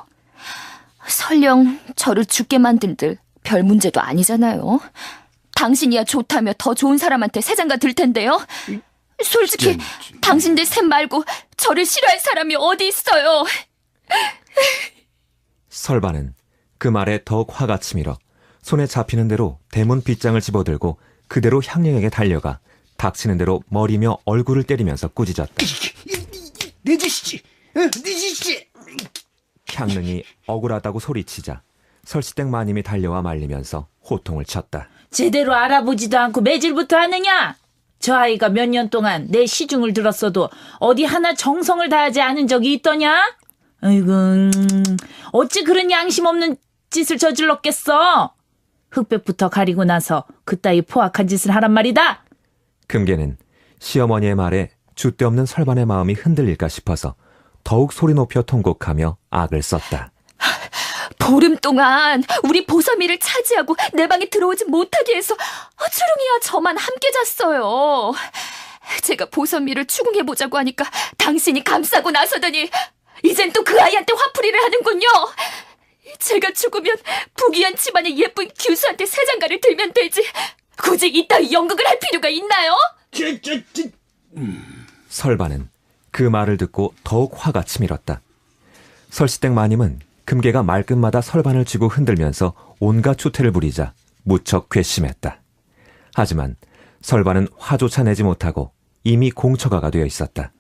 [SPEAKER 9] 설령 저를 죽게 만들들 별 문제도 아니잖아요. 당신이야 좋다며 더 좋은 사람한테 새장가 들 텐데요.
[SPEAKER 6] 솔직히 당신들 셋 말고 저를 싫어할 사람이 어디 있어요.
[SPEAKER 10] 설반은 그 말에 더욱 화가 치밀어 손에 잡히는 대로 대문 빗장을 집어들고 그대로 향령에게 달려가 닥치는 대로 머리며 얼굴을 때리면서 꾸짖었다.
[SPEAKER 5] 내 짓이지. 내 짓이지.
[SPEAKER 10] 향릉이 억울하다고 소리치자 설시댁 마님이 달려와 말리면서 호통을 쳤다.
[SPEAKER 4] 제대로 알아보지도 않고 매질부터 하느냐? 저 아이가 몇 년 동안 내 시중을 들었어도 어디 하나 정성을 다하지 않은 적이 있더냐? 아이고, 어찌 그런 양심 없는 짓을 저질렀겠어? 흑백부터 가리고 나서 그따위 포악한 짓을 하란 말이다.
[SPEAKER 10] 금계는 시어머니의 말에 줏대없는 설반의 마음이 흔들릴까 싶어서 더욱 소리 높여 통곡하며 악을 썼다.
[SPEAKER 6] 보름 동안 우리 보섬이를 차지하고 내 방에 들어오지 못하게 해서 추릉이와 저만 함께 잤어요. 제가 보섬이를 추궁해보자고 하니까 당신이 감싸고 나서더니 이젠 또 그 아이한테 화풀이를 하는군요. 제가 죽으면 부귀한 집안의 예쁜 규수한테 새장가를 들면 되지 굳이 이따위 연극을 할 필요가 있나요?
[SPEAKER 10] 설반은 그 말을 듣고 더욱 화가 치밀었다. 설시댁 마님은 금계가 말끝마다 설반을 쥐고 흔들면서 온갖 추태를 부리자 무척 괘씸했다. 하지만 설반은 화조차 내지 못하고 이미 공처가가 되어 있었다.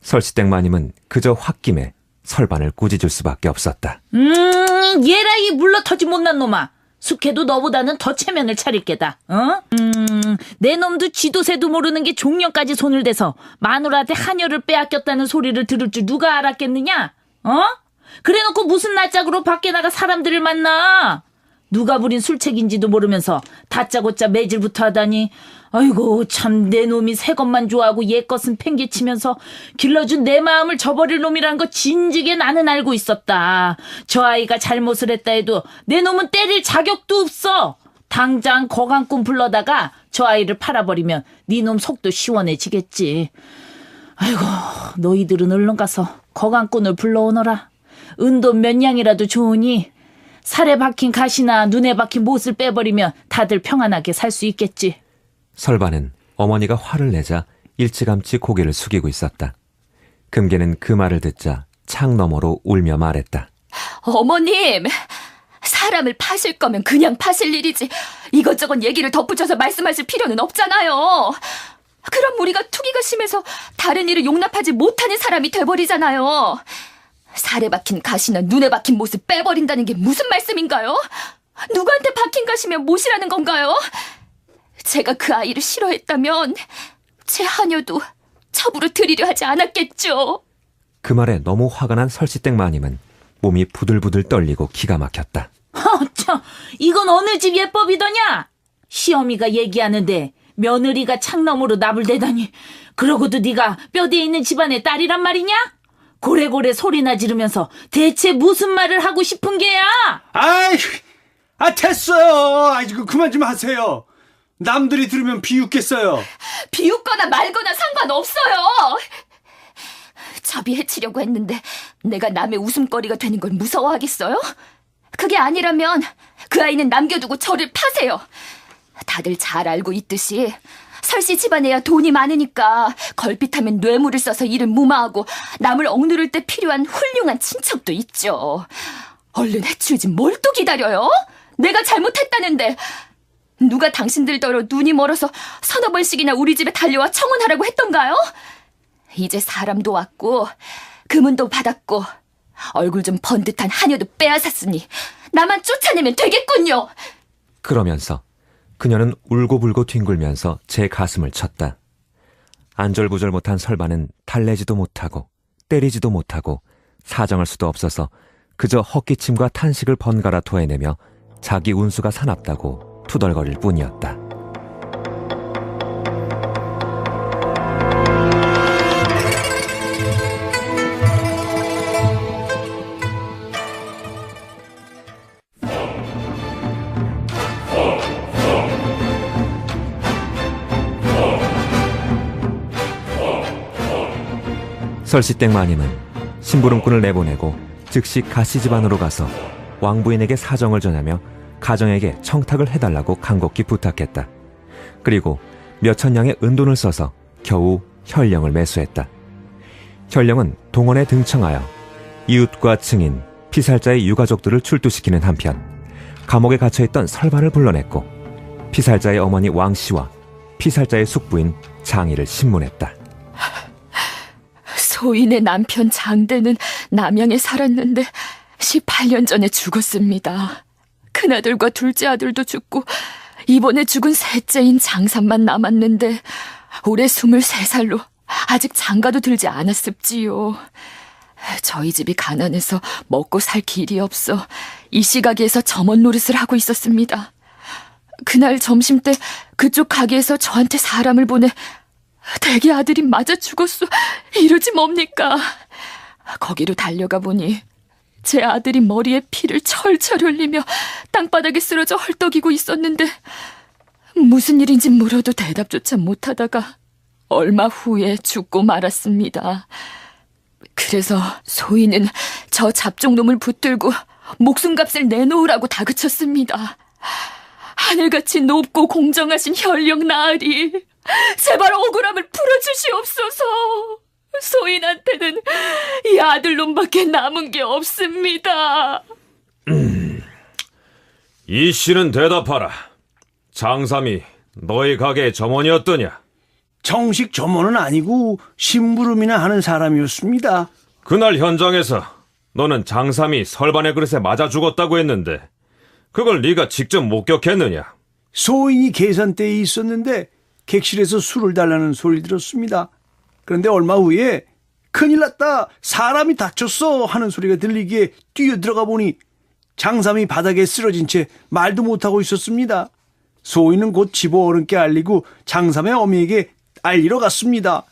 [SPEAKER 10] 설시댁 마님은 그저 홧김에 설반을 꾸짖을 수밖에 없었다.
[SPEAKER 4] 얘라 이 물러터지 못난 놈아. 숙해도 너보다는 더 체면을 차릴 게다. 내 놈도 쥐도 새도 모르는 게 종년까지 손을 대서 마누라한테 하녀를 빼앗겼다는 소리를 들을 줄 누가 알았겠느냐? 그래놓고 무슨 낯짝으로 밖에 나가 사람들을 만나? 누가 부린 술책인지도 모르면서 다짜고짜 매질부터 하다니. 아이고 참 내 놈이 새 것만 좋아하고 옛 것은 팽개치면서 길러준 내 마음을 저버릴 놈이란 거 진즉에 나는 알고 있었다. 저 아이가 잘못을 했다 해도 내 놈은 때릴 자격도 없어. 당장 거강꾼 불러다가 저 아이를 팔아버리면 네 놈 속도 시원해지겠지. 아이고 너희들은 얼른 가서 거강꾼을 불러오너라. 은돈 몇 냥이라도 좋으니 살에 박힌 가시나 눈에 박힌 못을 빼버리면 다들 평안하게 살 수 있겠지.
[SPEAKER 10] 설반은 어머니가 화를 내자 일찌감치 고개를 숙이고 있었다. 금계는 그 말을 듣자 창 너머로 울며 말했다.
[SPEAKER 6] 어머님, 사람을 파실 거면 그냥 파실 일이지 이것저것 얘기를 덧붙여서 말씀하실 필요는 없잖아요. 그럼 우리가 투기가 심해서 다른 일을 용납하지 못하는 사람이 돼버리잖아요. 살에 박힌 가시나 눈에 박힌 못을 빼버린다는 게 무슨 말씀인가요? 누구한테 박힌 가시면 못이라는 건가요? 제가 그 아이를 싫어했다면 제 하녀도 첩으로 들이려 하지 않았겠죠.
[SPEAKER 10] 그 말에 너무 화가 난 설시댁 마님은 몸이 부들부들 떨리고 기가 막혔다.
[SPEAKER 4] 참, 이건 어느 집 예법이더냐? 시어미가 얘기하는데 며느리가 창 너머로 나불대다니. 그러고도 네가 뼈대에 있는 집안의 딸이란 말이냐? 고래고래 소리나 지르면서 대체 무슨 말을 하고 싶은 게야?
[SPEAKER 7] 됐어요. 그만 좀 하세요. 남들이 들으면 비웃겠어요.
[SPEAKER 6] 비웃거나 말거나 상관없어요. 자비해치려고 했는데 내가 남의 웃음거리가 되는 걸 무서워하겠어요? 그게 아니라면 그 아이는 남겨두고 저를 파세요. 다들 잘 알고 있듯이 설씨 집안에야 돈이 많으니까 걸핏하면 뇌물을 써서 일을 무마하고 남을 억누를 때 필요한 훌륭한 친척도 있죠. 얼른 해치우지 뭘 또 기다려요? 내가 잘못했다는데 누가 당신들더러 눈이 멀어서 서너 번씩이나 우리 집에 달려와 청혼하라고 했던가요? 이제 사람도 왔고 금은도 받았고 얼굴 좀 번듯한 하녀도 빼앗았으니 나만 쫓아내면 되겠군요.
[SPEAKER 10] 그러면서 그녀는 울고불고 뒹굴면서 제 가슴을 쳤다. 안절부절 못한 설반은 달래지도 못하고 때리지도 못하고 사정할 수도 없어서 그저 헛기침과 탄식을 번갈아 토해내며 자기 운수가 사납다고 투덜거릴 뿐이었다. 설시댁 마님은 심부름꾼을 내보내고 즉시 가씨 집안으로 가서 왕부인에게 사정을 전하며 가정에게 청탁을 해달라고 간곡히 부탁했다. 그리고 몇천 냥의 은돈을 써서 겨우 현령을 매수했다. 현령은 동원에 등청하여 이웃과 증인, 피살자의 유가족들을 출두시키는 한편 감옥에 갇혀있던 설반을 불러냈고 피살자의 어머니 왕씨와 피살자의 숙부인 장희를 신문했다.
[SPEAKER 9] 소인의 남편 장대는 남양에 살았는데 18년 전에 죽었습니다. 큰아들과 둘째 아들도 죽고 이번에 죽은 셋째인 장삼만 남았는데 올해 23살로 아직 장가도 들지 않았습지요. 저희 집이 가난해서 먹고 살 길이 없어 이 시가게에서 점원 노릇을 하고 있었습니다. 그날 점심때 그쪽 가게에서 저한테 사람을 보내 대개 아들이 맞아 죽었어. 이러지 뭡니까? 거기로 달려가 보니 제 아들이 머리에 피를 철철 흘리며 땅바닥에 쓰러져 헐떡이고 있었는데 무슨 일인지 물어도 대답조차 못하다가 얼마 후에 죽고 말았습니다. 그래서 소인은 저 잡종놈을 붙들고 목숨값을 내놓으라고 다그쳤습니다. 하늘같이 높고 공정하신 현령 나으리, 제발 억울함을 풀어주시옵소서. 소인한테는 이 아들놈밖에 남은 게 없습니다.
[SPEAKER 11] 이 씨는 대답하라. 장삼이 너희 가게의 점원이었더냐?
[SPEAKER 7] 정식 점원은 아니고 심부름이나 하는 사람이었습니다.
[SPEAKER 11] 그날 현장에서 너는 장삼이 설반의 그릇에 맞아 죽었다고 했는데 그걸 네가 직접 목격했느냐?
[SPEAKER 7] 소인이 계산대에 있었는데 객실에서 술을 달라는 소리를 들었습니다. 그런데 얼마 후에 큰일 났다, 사람이 다쳤어 하는 소리가 들리기에 뛰어들어가 보니 장삼이 바닥에 쓰러진 채 말도 못하고 있었습니다. 소인은 곧 집어 어른께 알리고 장삼의 어미에게 알리러 갔습니다.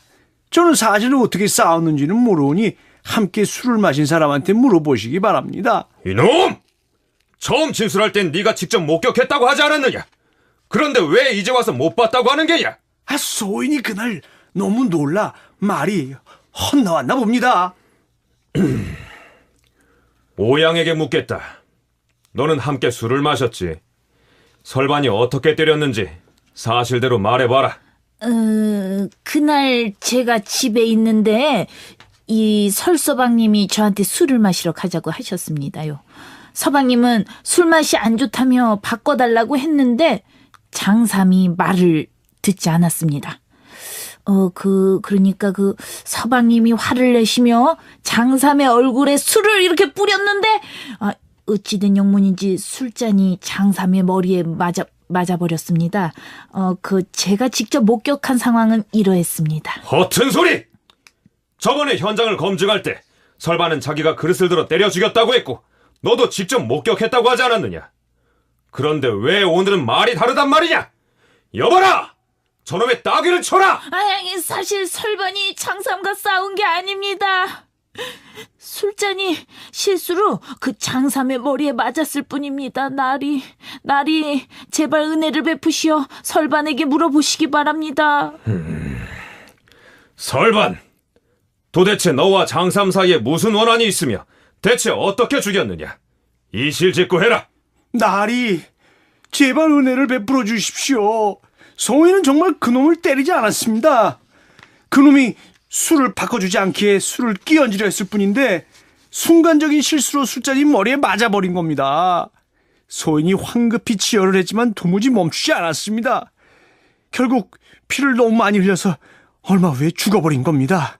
[SPEAKER 7] 저는 사실은 어떻게 싸웠는지는 모르니 함께 술을 마신 사람한테 물어보시기 바랍니다.
[SPEAKER 11] 이놈! 처음 진술할 땐 네가 직접 목격했다고 하지 않았느냐? 그런데 왜 이제 와서 못 봤다고 하는 게냐?
[SPEAKER 7] 소인이 그날 너무 놀라 말이 헛나왔나 봅니다.
[SPEAKER 11] 오양에게 묻겠다. 너는 함께 술을 마셨지. 설반이 어떻게 때렸는지 사실대로 말해봐라.
[SPEAKER 4] 그날 제가 집에 있는데 이 설서방님이 저한테 술을 마시러 가자고 하셨습니다요. 서방님은 술 맛이 안 좋다며 바꿔달라고 했는데 장삼이 말을 듣지 않았습니다. 그러니까 서방님이 화를 내시며 장삼의 얼굴에 술을 이렇게 뿌렸는데 어찌된 영문인지 술잔이 장삼의 머리에 맞아버렸습니다. 제가 직접 목격한 상황은 이러했습니다.
[SPEAKER 11] 허튼 소리! 저번에 현장을 검증할 때 설반은 자기가 그릇을 들어 때려 죽였다고 했고 너도 직접 목격했다고 하지 않았느냐? 그런데 왜 오늘은 말이 다르단 말이냐? 여봐라! 저놈의 따귀를 쳐라!
[SPEAKER 4] 사실 설반이 장삼과 싸운 게 아닙니다. 술잔이 실수로 그 장삼의 머리에 맞았을 뿐입니다. 나리, 제발 은혜를 베푸시어 설반에게 물어보시기 바랍니다.
[SPEAKER 11] 설반, 도대체 너와 장삼 사이에 무슨 원한이 있으며 대체 어떻게 죽였느냐? 이실직고해라.
[SPEAKER 7] 나리, 제발 은혜를 베풀어 주십시오. 소인은 정말 그놈을 때리지 않았습니다. 그놈이 술을 바꿔주지 않기에 술을 끼얹으려 했을 뿐인데 순간적인 실수로 술잔이 머리에 맞아버린 겁니다. 소인이 황급히 치열을 했지만 도무지 멈추지 않았습니다. 결국 피를 너무 많이 흘려서 얼마 후에 죽어버린 겁니다.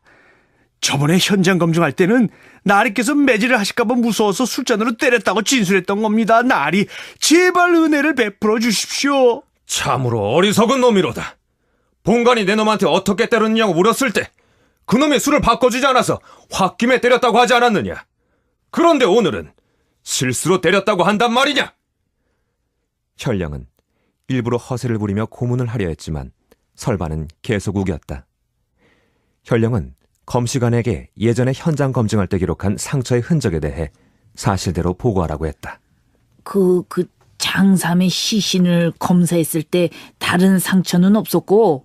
[SPEAKER 7] 저번에 현장 검증할 때는 나리께서 매질을 하실까봐 무서워서 술잔으로 때렸다고 진술했던 겁니다. 나리, 제발 은혜를 베풀어 주십시오.
[SPEAKER 11] 참으로 어리석은 놈이로다. 본관이 내 놈한테 어떻게 때렸느냐고 물었을 때 그놈이 술을 바꿔주지 않아서 홧김에 때렸다고 하지 않았느냐? 그런데 오늘은 실수로 때렸다고 한단 말이냐?
[SPEAKER 10] 현령은 일부러 허세를 부리며 고문을 하려 했지만 설반은 계속 우겼다. 현령은 검시관에게 예전에 현장 검증할 때 기록한 상처의 흔적에 대해 사실대로 보고하라고 했다.
[SPEAKER 4] 그 장삼의 시신을 검사했을 때 다른 상처는 없었고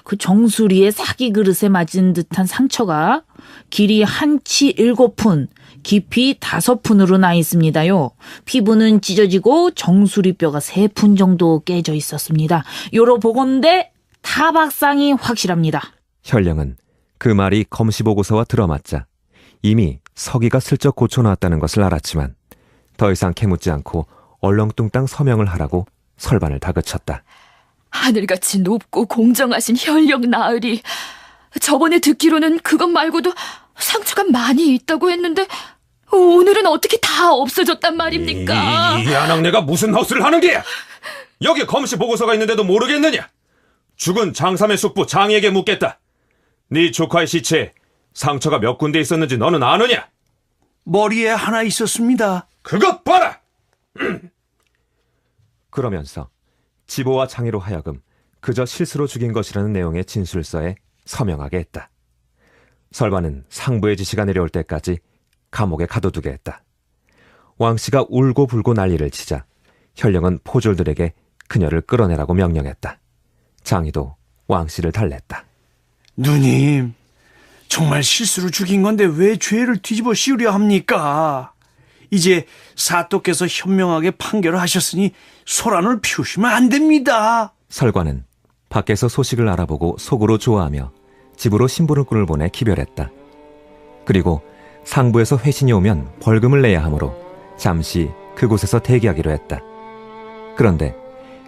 [SPEAKER 4] 그 정수리의 사기 그릇에 맞은 듯한 상처가 길이 1치 7푼, 깊이 5푼으로 나 있습니다요. 피부는 찢어지고 정수리뼈가 3푼 정도 깨져 있었습니다. 요로 보건대
[SPEAKER 12] 타박상이 확실합니다.
[SPEAKER 10] 현령은 그 말이 검시보고서와 들어맞자 이미 서기가 슬쩍 고쳐놓았다는 것을 알았지만 더 이상 캐묻지 않고 얼렁뚱땅 서명을 하라고 설반을 다그쳤다.
[SPEAKER 9] 하늘같이 높고 공정하신 현령 나으리, 저번에 듣기로는 그것 말고도 상처가 많이 있다고 했는데 오늘은 어떻게 다 없어졌단 말입니까?
[SPEAKER 11] 이 아낙네가 무슨 헛소리를 하는 게야? 여기 검시 보고서가 있는데도 모르겠느냐? 죽은 장삼의 숙부 장에게 묻겠다. 네 조카의 시체에 상처가 몇 군데 있었는지 너는 아느냐?
[SPEAKER 5] 머리에 하나 있었습니다.
[SPEAKER 11] 그것 봐라!
[SPEAKER 10] 그러면서 지보와 장애로 하여금 그저 실수로 죽인 것이라는 내용의 진술서에 서명하게 했다. 설반은 상부의 지시가 내려올 때까지 감옥에 가둬두게 했다. 왕씨가 울고 불고 난리를 치자 현령은 포졸들에게 그녀를 끌어내라고 명령했다. 장희도 왕씨를 달랬다.
[SPEAKER 5] 누님, 정말 실수로 죽인 건데 왜 죄를 뒤집어 씌우려 합니까? 이제 사또께서 현명하게 판결을 하셨으니 소란을 피우시면 안 됩니다.
[SPEAKER 10] 설관은 밖에서 소식을 알아보고 속으로 좋아하며 집으로 심부름꾼을 보내 기별했다. 그리고 상부에서 회신이 오면 벌금을 내야 하므로 잠시 그곳에서 대기하기로 했다. 그런데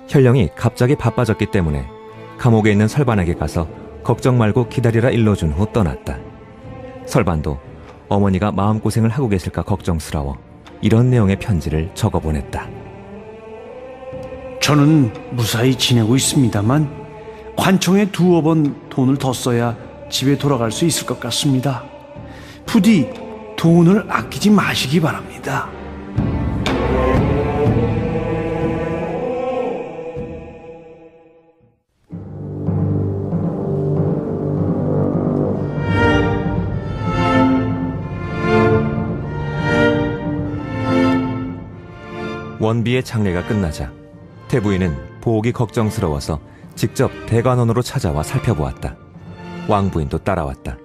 [SPEAKER 10] 현령이 갑자기 바빠졌기 때문에 감옥에 있는 설반에게 가서 걱정 말고 기다리라 일러준 후 떠났다. 설반도 어머니가 마음고생을 하고 계실까 걱정스러워 이런 내용의 편지를 적어보냈다.
[SPEAKER 5] 저는 무사히 지내고 있습니다만 관청에 두어 번 돈을 더 써야 집에 돌아갈 수 있을 것 같습니다. 부디 돈을 아끼지 마시기 바랍니다.
[SPEAKER 10] 원비의 장례가 끝나자 태부인은 보옥이 걱정스러워서 직접 대관원으로 찾아와 살펴보았다. 왕부인도 따라왔다.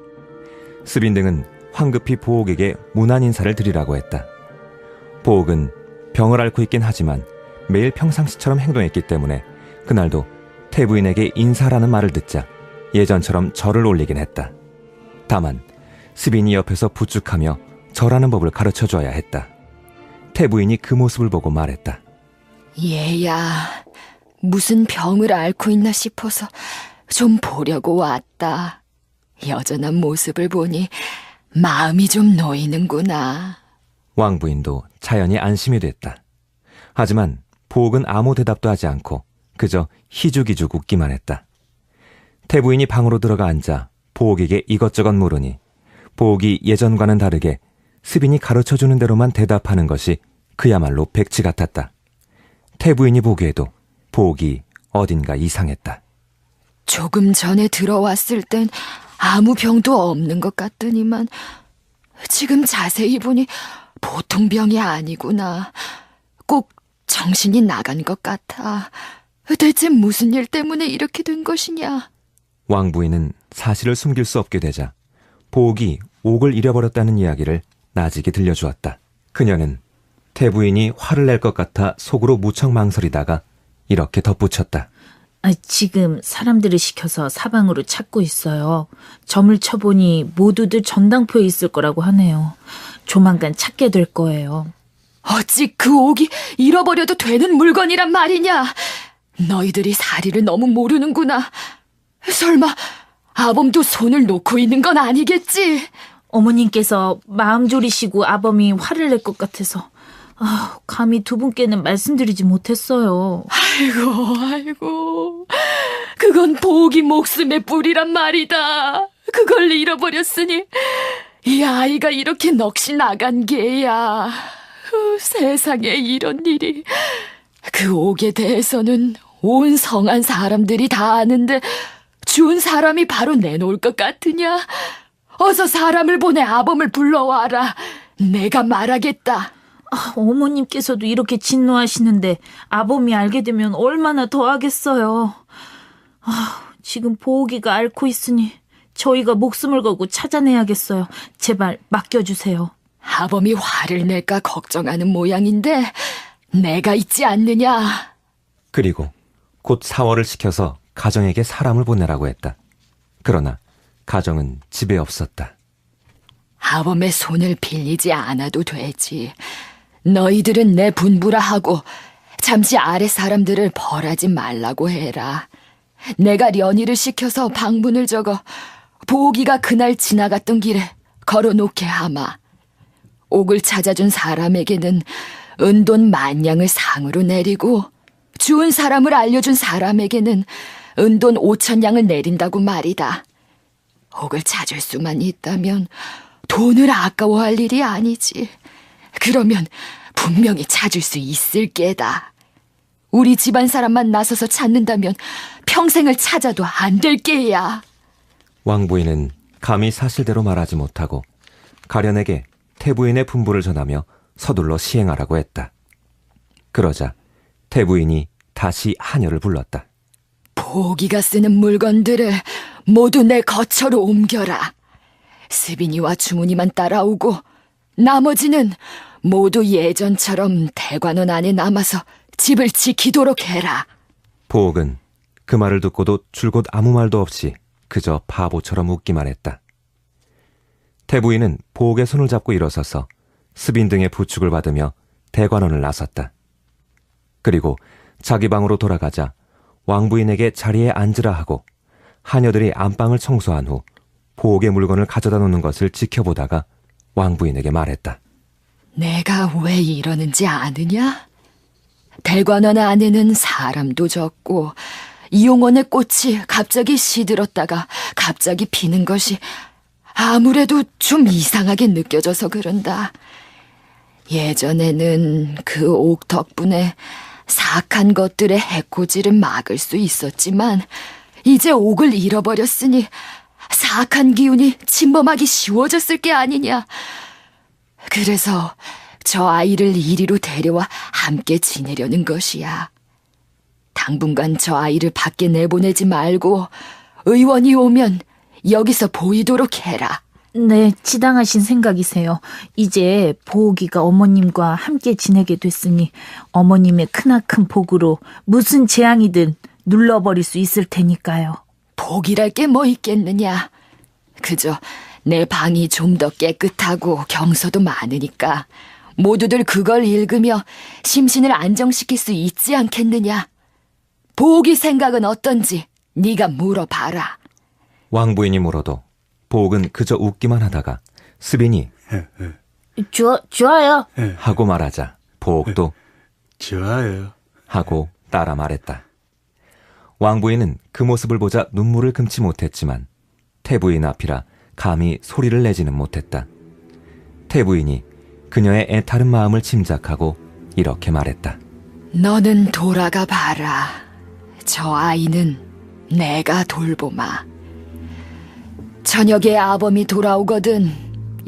[SPEAKER 10] 스빈 등은 황급히 보옥에게 문안 인사를 드리라고 했다. 보옥은 병을 앓고 있긴 하지만 매일 평상시처럼 행동했기 때문에 그날도 태부인에게 인사라는 말을 듣자 예전처럼 절을 올리긴 했다. 다만 스빈이 옆에서 부축하며 절하는 법을 가르쳐줘야 했다. 태부인이 그 모습을 보고 말했다.
[SPEAKER 9] 얘야, 무슨 병을 앓고 있나 싶어서 좀 보려고 왔다. 여전한 모습을 보니 마음이 좀 놓이는구나.
[SPEAKER 10] 왕부인도 자연히 안심이 됐다. 하지만 보옥은 아무 대답도 하지 않고 그저 희죽희죽 웃기만 했다. 태부인이 방으로 들어가 앉아 보옥에게 이것저것 물으니 보옥이 예전과는 다르게 스빈이 가르쳐주는 대로만 대답하는 것이 그야말로 백치 같았다. 태부인이 보기에도 보옥이 어딘가 이상했다.
[SPEAKER 9] 조금 전에 들어왔을 땐 아무 병도 없는 것 같더니만 지금 자세히 보니 보통 병이 아니구나. 꼭 정신이 나간 것 같아. 대체 무슨 일 때문에 이렇게 된 것이냐?
[SPEAKER 10] 왕부인은 사실을 숨길 수 없게 되자 보옥이 옥을 잃어버렸다는 이야기를 나직이 들려주었다. 그녀는 태부인이 화를 낼 것 같아 속으로 무척 망설이다가 이렇게 덧붙였다.
[SPEAKER 4] 지금 사람들을 시켜서 사방으로 찾고 있어요. 점을 쳐보니 모두들 전당포에 있을 거라고 하네요. 조만간 찾게 될 거예요.
[SPEAKER 9] 어찌 그 옥이 잃어버려도 되는 물건이란 말이냐? 너희들이 사리를 너무 모르는구나. 설마 아범도 손을 놓고 있는 건 아니겠지?
[SPEAKER 4] 어머님께서 마음 졸이시고 아범이 화를 낼 것 같아서 감히 두 분께는 말씀드리지 못했어요.
[SPEAKER 9] 아이고, 그건 보옥이 목숨의 뿌리란 말이다. 그걸 잃어버렸으니 이 아이가 이렇게 넋이 나간 게야. 세상에 이런 일이. 그 옥에 대해서는 온 성안 사람들이 다 아는데 준 사람이 바로 내놓을 것 같으냐? 어서 사람을 보내 아범을 불러와라. 내가 말하겠다.
[SPEAKER 4] 어머님께서도 이렇게 진노하시는데 아범이 알게 되면 얼마나 더 하겠어요. 지금 보옥이가 앓고 있으니 저희가 목숨을 걸고 찾아내야겠어요. 제발 맡겨주세요.
[SPEAKER 9] 아범이 화를 낼까 걱정하는 모양인데 내가 있지 않느냐.
[SPEAKER 10] 그리고 곧 사월을 시켜서 가정에게 사람을 보내라고 했다. 그러나 가정은 집에 없었다.
[SPEAKER 9] 아범의 손을 빌리지 않아도 되지. 너희들은 내 분부라 하고 잠시 아래 사람들을 벌하지 말라고 해라. 내가 련의를 시켜서 방문을 적어 보기가 그날 지나갔던 길에 걸어놓게 하마. 옥을 찾아준 사람에게는 은돈 10,000냥을 상으로 내리고 주운 사람을 알려준 사람에게는 은돈 5,000냥을 내린다고 말이다. 옥을 찾을 수만 있다면 돈을 아까워할 일이 아니지. 그러면 분명히 찾을 수 있을 게다. 우리 집안 사람만 나서서 찾는다면 평생을 찾아도 안 될 게야.
[SPEAKER 10] 왕부인은 감히 사실대로 말하지 못하고 가련에게 태부인의 분부를 전하며 서둘러 시행하라고 했다. 그러자 태부인이 다시 하녀를 불렀다.
[SPEAKER 9] 보기가 쓰는 물건들을 모두 내 거처로 옮겨라. 스빈이와 주문이만 따라오고 나머지는 모두 예전처럼 대관원 안에 남아서 집을 지키도록 해라.
[SPEAKER 10] 보옥은 그 말을 듣고도 줄곧 아무 말도 없이 그저 바보처럼 웃기만 했다. 태부인은 보옥의 손을 잡고 일어서서 스빈 등의 부축을 받으며 대관원을 나섰다. 그리고 자기 방으로 돌아가자 왕부인에게 자리에 앉으라 하고 하녀들이 안방을 청소한 후 보옥의 물건을 가져다 놓는 것을 지켜보다가 왕부인에게 말했다.
[SPEAKER 9] 내가 왜 이러는지 아느냐? 대관원 안에는 사람도 적고 이용원의 꽃이 갑자기 시들었다가 갑자기 피는 것이 아무래도 좀 이상하게 느껴져서 그런다. 예전에는 그 옥 덕분에 사악한 것들의 해코지를 막을 수 있었지만 이제 옥을 잃어버렸으니 사악한 기운이 침범하기 쉬워졌을 게 아니냐. 그래서 저 아이를 이리로 데려와 함께 지내려는 것이야. 당분간 저 아이를 밖에 내보내지 말고 의원이 오면 여기서 보이도록 해라.
[SPEAKER 4] 네, 지당하신 생각이세요. 이제 보옥이가 어머님과 함께 지내게 됐으니 어머님의 크나큰 복으로 무슨 재앙이든 눌러버릴 수 있을 테니까요.
[SPEAKER 9] 복이랄 게 뭐 있겠느냐. 그저 내 방이 좀 더 깨끗하고 경서도 많으니까 모두들 그걸 읽으며 심신을 안정시킬 수 있지 않겠느냐. 보옥이 생각은 어떤지 네가 물어봐라.
[SPEAKER 10] 왕부인이 물어도 보옥은 그저 웃기만 하다가 스빈이
[SPEAKER 4] 좋아요
[SPEAKER 10] 하고 말하자 보옥도
[SPEAKER 7] 좋아요
[SPEAKER 10] 하고 따라 말했다. 왕부인은 그 모습을 보자 눈물을 금치 못했지만 태부인 앞이라 감히 소리를 내지는 못했다. 태부인이 그녀의 애타른 마음을 짐작하고 이렇게 말했다.
[SPEAKER 9] 너는 돌아가 봐라. 저 아이는 내가 돌보마. 저녁에 아범이 돌아오거든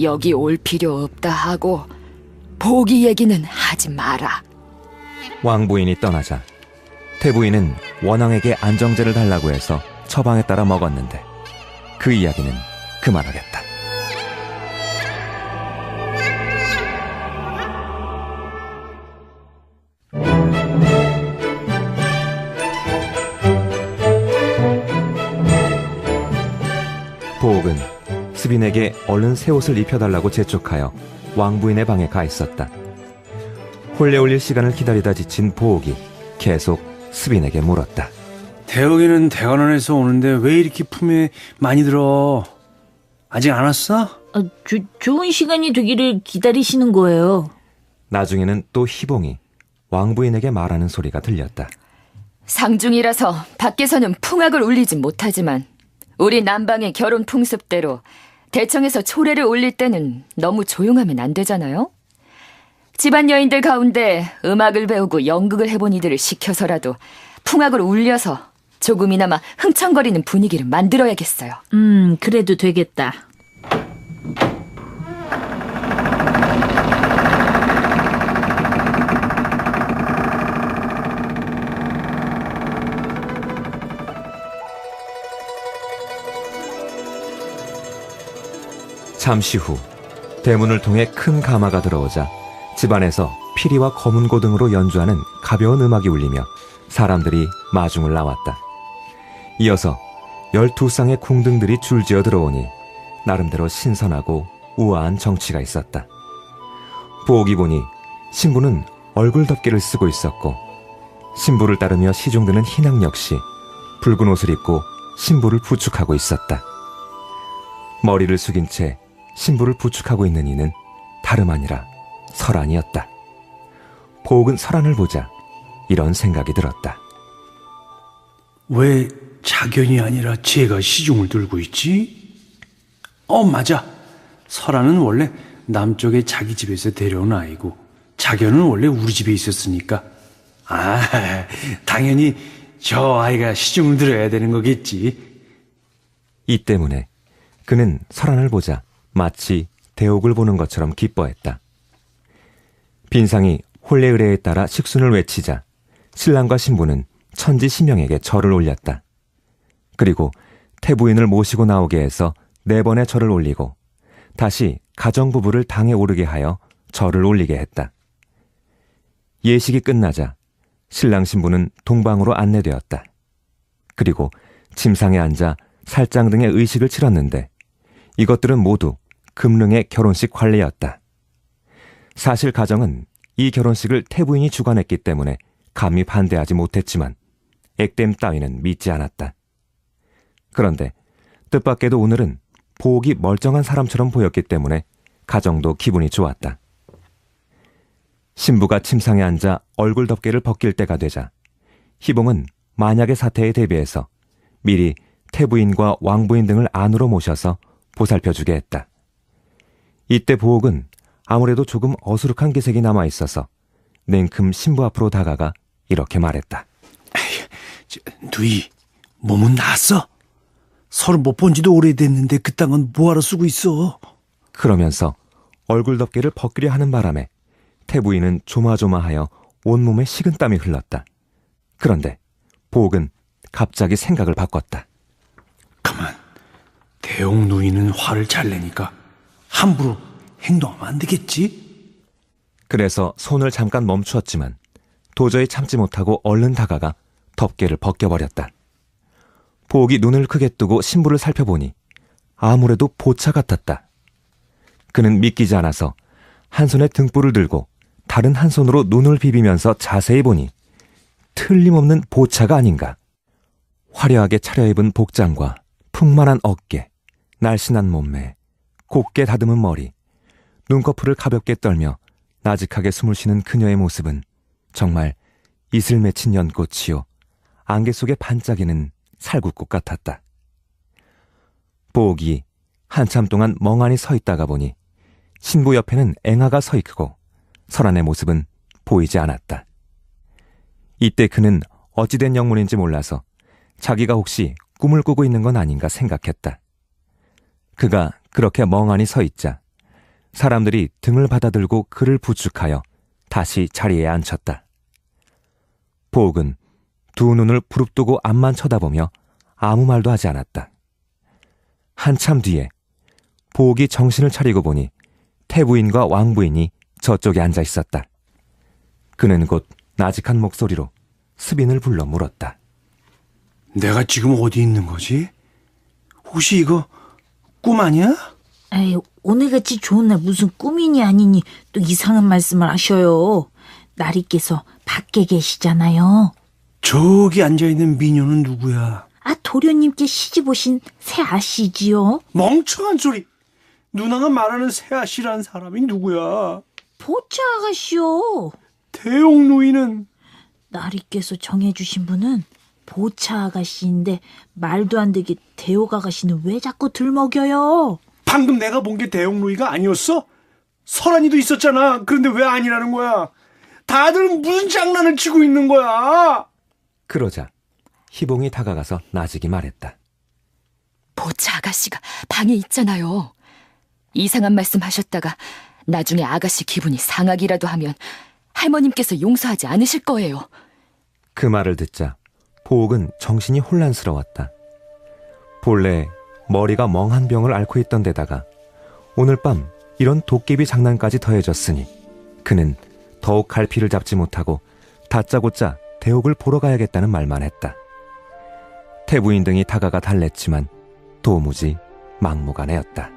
[SPEAKER 9] 여기 올 필요 없다 하고 보기 얘기는 하지 마라.
[SPEAKER 10] 왕부인이 떠나자 태부인은 원왕에게 안정제를 달라고 해서 처방에 따라 먹었는데 그 이야기는 그만하겠다. 보옥은 스빈에게 얼른 새 옷을 입혀달라고 재촉하여 왕부인의 방에 가 있었다. 홀레 올릴 시간을 기다리다 지친 보옥이 계속 스빈에게 물었다.
[SPEAKER 7] 대옥이는 대관원에서 오는데 왜 이렇게 품에 많이 들어? 아직 안 왔어?
[SPEAKER 4] 좋은 시간이 되기를 기다리시는 거예요.
[SPEAKER 10] 나중에는 또 희봉이 왕부인에게 말하는 소리가 들렸다.
[SPEAKER 9] 상중이라서 밖에서는 풍악을 울리진 못하지만 우리 남방의 결혼 풍습대로 대청에서 초례를 올릴 때는 너무 조용하면 안 되잖아요? 집안 여인들 가운데 음악을 배우고 연극을 해본 이들을 시켜서라도 풍악을 울려서 조금이나마 흥청거리는 분위기를 만들어야겠어요.
[SPEAKER 4] 그래도 되겠다.
[SPEAKER 10] 잠시 후 대문을 통해 큰 가마가 들어오자 집안에서 피리와 검은고 등으로 연주하는 가벼운 음악이 울리며 사람들이 마중을 나왔다. 이어서 12쌍의 궁등들이 줄지어 들어오니 나름대로 신선하고 우아한 정취가 있었다. 보옥이 보니 신부는 얼굴 덮개를 쓰고 있었고 신부를 따르며 시종드는 희낭 역시 붉은 옷을 입고 신부를 부축하고 있었다. 머리를 숙인 채 신부를 부축하고 있는 이는 다름 아니라 설안이었다. 보옥은 설안을 보자 이런 생각이 들었다.
[SPEAKER 5] 왜 자견이 아니라 쟤가 시중을 들고 있지? 맞아. 설아는 원래 남쪽에 자기 집에서 데려온 아이고 자견은 원래 우리 집에 있었으니까 당연히 저 아이가 시중을 들어야 되는 거겠지.
[SPEAKER 10] 이 때문에 그는 설안을 보자 마치 대옥을 보는 것처럼 기뻐했다. 빈상이 혼례 의례에 따라 식순을 외치자 신랑과 신부는 천지 신명에게 절을 올렸다. 그리고 태부인을 모시고 나오게 해서 4번의 절을 올리고 다시 가정부부를 당에 오르게 하여 절을 올리게 했다. 예식이 끝나자 신랑 신부는 동방으로 안내되었다. 그리고 침상에 앉아 살장 등의 의식을 치렀는데 이것들은 모두 금릉의 결혼식 관례였다. 사실 가정은 이 결혼식을 태부인이 주관했기 때문에 감히 반대하지 못했지만 액땜 따위는 믿지 않았다. 그런데 뜻밖에도 오늘은 보옥이 멀쩡한 사람처럼 보였기 때문에 가정도 기분이 좋았다. 신부가 침상에 앉아 얼굴 덮개를 벗길 때가 되자 희봉은 만약의 사태에 대비해서 미리 태부인과 왕부인 등을 안으로 모셔서 보살펴주게 했다. 이때 보옥은 아무래도 조금 어수룩한 기색이 남아있어서 냉큼 신부 앞으로 다가가 이렇게 말했다.
[SPEAKER 5] 누이, 몸은 나았어? 서로 못 본 지도 오래됐는데 그 땅은 뭐하러 쓰고 있어?
[SPEAKER 10] 그러면서 얼굴 덮개를 벗기려 하는 바람에 태부인은 조마조마하여 온몸에 식은땀이 흘렀다. 그런데 보옥은 갑자기 생각을 바꿨다.
[SPEAKER 5] 가만, 대옥 누이는 화를 잘 내니까 함부로 행동하면 안 되겠지?
[SPEAKER 10] 그래서 손을 잠깐 멈추었지만 도저히 참지 못하고 얼른 다가가 덮개를 벗겨버렸다. 보옥이 눈을 크게 뜨고 신부를 살펴보니 아무래도 보차 같았다. 그는 믿기지 않아서 한 손에 등불을 들고 다른 한 손으로 눈을 비비면서 자세히 보니 틀림없는 보차가 아닌가. 화려하게 차려입은 복장과 풍만한 어깨, 날씬한 몸매, 곱게 다듬은 머리, 눈꺼풀을 가볍게 떨며 나직하게 숨을 쉬는 그녀의 모습은 정말 이슬 맺힌 연꽃이요 안개 속에 반짝이는 살구꽃 같았다. 보옥이 한참 동안 멍하니 서 있다가 보니 신부 옆에는 앵아가 서 있고 설안의 모습은 보이지 않았다. 이때 그는 어찌된 영문인지 몰라서 자기가 혹시 꿈을 꾸고 있는 건 아닌가 생각했다. 그가 그렇게 멍하니 서 있자 사람들이 등을 받아들고 그를 부축하여 다시 자리에 앉혔다. 보옥은 두 눈을 부릅뜨고 앞만 쳐다보며 아무 말도 하지 않았다. 한참 뒤에 보옥이 정신을 차리고 보니 태부인과 왕부인이 저쪽에 앉아 있었다. 그는 곧 나직한 목소리로 스빈을 불러 물었다.
[SPEAKER 5] 내가 지금 어디 있는 거지? 혹시 이거 꿈 아니야?
[SPEAKER 4] 에이, 오늘같이 좋은 날 무슨 꿈이니 아니니 또 이상한 말씀을 하셔요. 나리께서 밖에 계시잖아요.
[SPEAKER 5] 저기 앉아있는 미녀는 누구야?
[SPEAKER 4] 도련님께 시집 오신 새 아씨지요.
[SPEAKER 5] 멍청한 소리. 누나가 말하는 새 아씨라는 사람이 누구야?
[SPEAKER 4] 보차 아가씨요.
[SPEAKER 5] 대옥 누이는?
[SPEAKER 4] 나리께서 정해주신 분은 보차 아가씨인데 말도 안 되게 대옥 아가씨는 왜 자꾸 들먹여요?
[SPEAKER 5] 방금 내가 본 게 대옥 누이가 아니었어? 설안이도 있었잖아. 그런데 왜 아니라는 거야? 다들 무슨 장난을 치고 있는 거야?
[SPEAKER 10] 그러자 희봉이 다가가서 나직이 말했다.
[SPEAKER 9] 보차 아가씨가 방에 있잖아요. 이상한 말씀 하셨다가 나중에 아가씨 기분이 상하기라도 하면 할머님께서 용서하지 않으실 거예요.
[SPEAKER 10] 그 말을 듣자 보옥은 정신이 혼란스러웠다. 본래 머리가 멍한 병을 앓고 있던 데다가 오늘 밤 이런 도깨비 장난까지 더해졌으니 그는 더욱 갈피를 잡지 못하고 다짜고짜 대옥을 보러 가야겠다는 말만 했다. 태부인 등이 다가가 달랬지만 도무지 막무가내였다.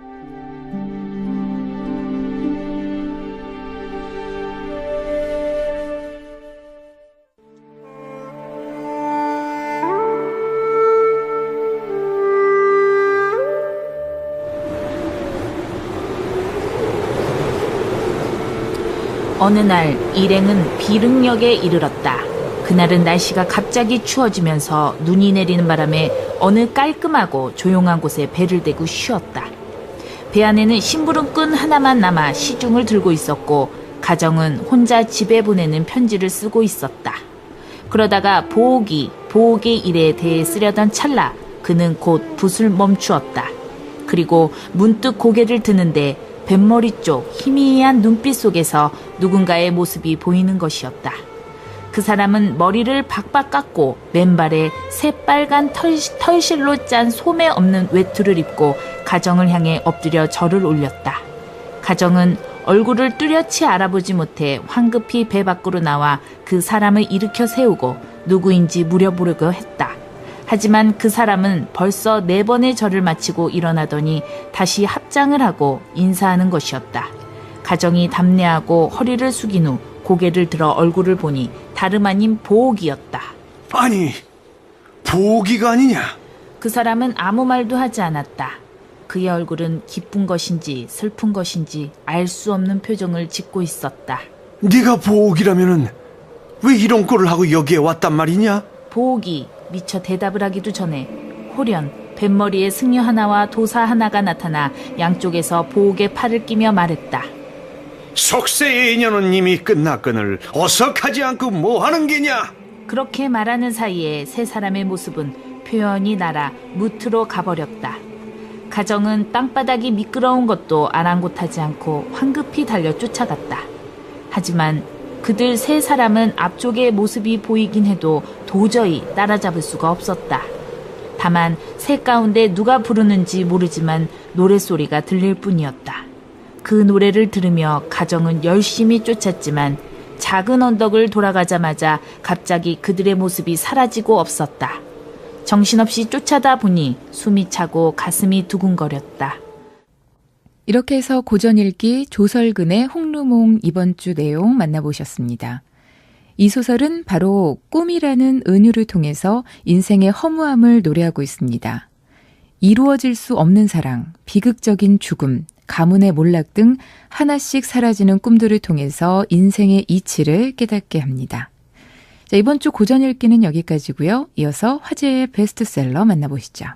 [SPEAKER 12] 어느 날 일행은 비릉역에 이르렀다. 그날은 날씨가 갑자기 추워지면서 눈이 내리는 바람에 어느 깔끔하고 조용한 곳에 배를 대고 쉬었다. 배 안에는 심부름꾼 하나만 남아 시중을 들고 있었고 가정은 혼자 집에 보내는 편지를 쓰고 있었다. 그러다가 보옥의 일에 대해 쓰려던 찰나 그는 곧 붓을 멈추었다. 그리고 문득 고개를 드는데 뱃머리 쪽 희미한 눈빛 속에서 누군가의 모습이 보이는 것이었다. 그 사람은 머리를 박박 깎고 맨발에 새빨간 털실로 짠 소매 없는 외투를 입고 가정을 향해 엎드려 절을 올렸다. 가정은 얼굴을 뚜렷이 알아보지 못해 황급히 배 밖으로 나와 그 사람을 일으켜 세우고 누구인지 물어보려고 했다. 하지만 그 사람은 벌써 4번의 절을 마치고 일어나더니 다시 합장을 하고 인사하는 것이었다. 가정이 담내하고 허리를 숙인 후 고개를 들어 얼굴을 보니 다름 아닌 보옥이었다.
[SPEAKER 7] 아니, 보옥이가 아니냐?
[SPEAKER 12] 그 사람은 아무 말도 하지 않았다. 그의 얼굴은 기쁜 것인지 슬픈 것인지 알 수 없는 표정을 짓고 있었다.
[SPEAKER 7] 네가 보옥이라면은 왜 이런 꼴을 하고 여기에 왔단 말이냐?
[SPEAKER 12] 보옥이 미처 대답을 하기도 전에 홀연 뱃머리에 승려 하나와 도사 하나가 나타나 양쪽에서 보옥의 팔을 끼며 말했다.
[SPEAKER 7] 속세의 인연은 이미 끝났거늘 어서 가지 않고 뭐하는 게냐?
[SPEAKER 12] 그렇게 말하는 사이에 세 사람의 모습은 표현이 날아 무트로 가버렸다. 가정은 땅바닥이 미끄러운 것도 아랑곳하지 않고 황급히 달려 쫓아갔다. 하지만 그들 세 사람은 앞쪽의 모습이 보이긴 해도 도저히 따라잡을 수가 없었다. 다만 새 가운데 누가 부르는지 모르지만 노랫소리가 들릴 뿐이었다. 그 노래를 들으며 가정은 열심히 쫓았지만 작은 언덕을 돌아가자마자 갑자기 그들의 모습이 사라지고 없었다. 정신없이 쫓아다 보니 숨이 차고 가슴이 두근거렸다.
[SPEAKER 1] 이렇게 해서 고전 읽기 조설근의 홍루몽 이번 주 내용 만나보셨습니다. 이 소설은 바로 꿈이라는 은유를 통해서 인생의 허무함을 노래하고 있습니다. 이루어질 수 없는 사랑, 비극적인 죽음, 가문의 몰락 등 하나씩 사라지는 꿈들을 통해서 인생의 이치를 깨닫게 합니다. 자, 이번 주 고전 읽기는 여기까지고요. 이어서 화제의 베스트셀러 만나보시죠.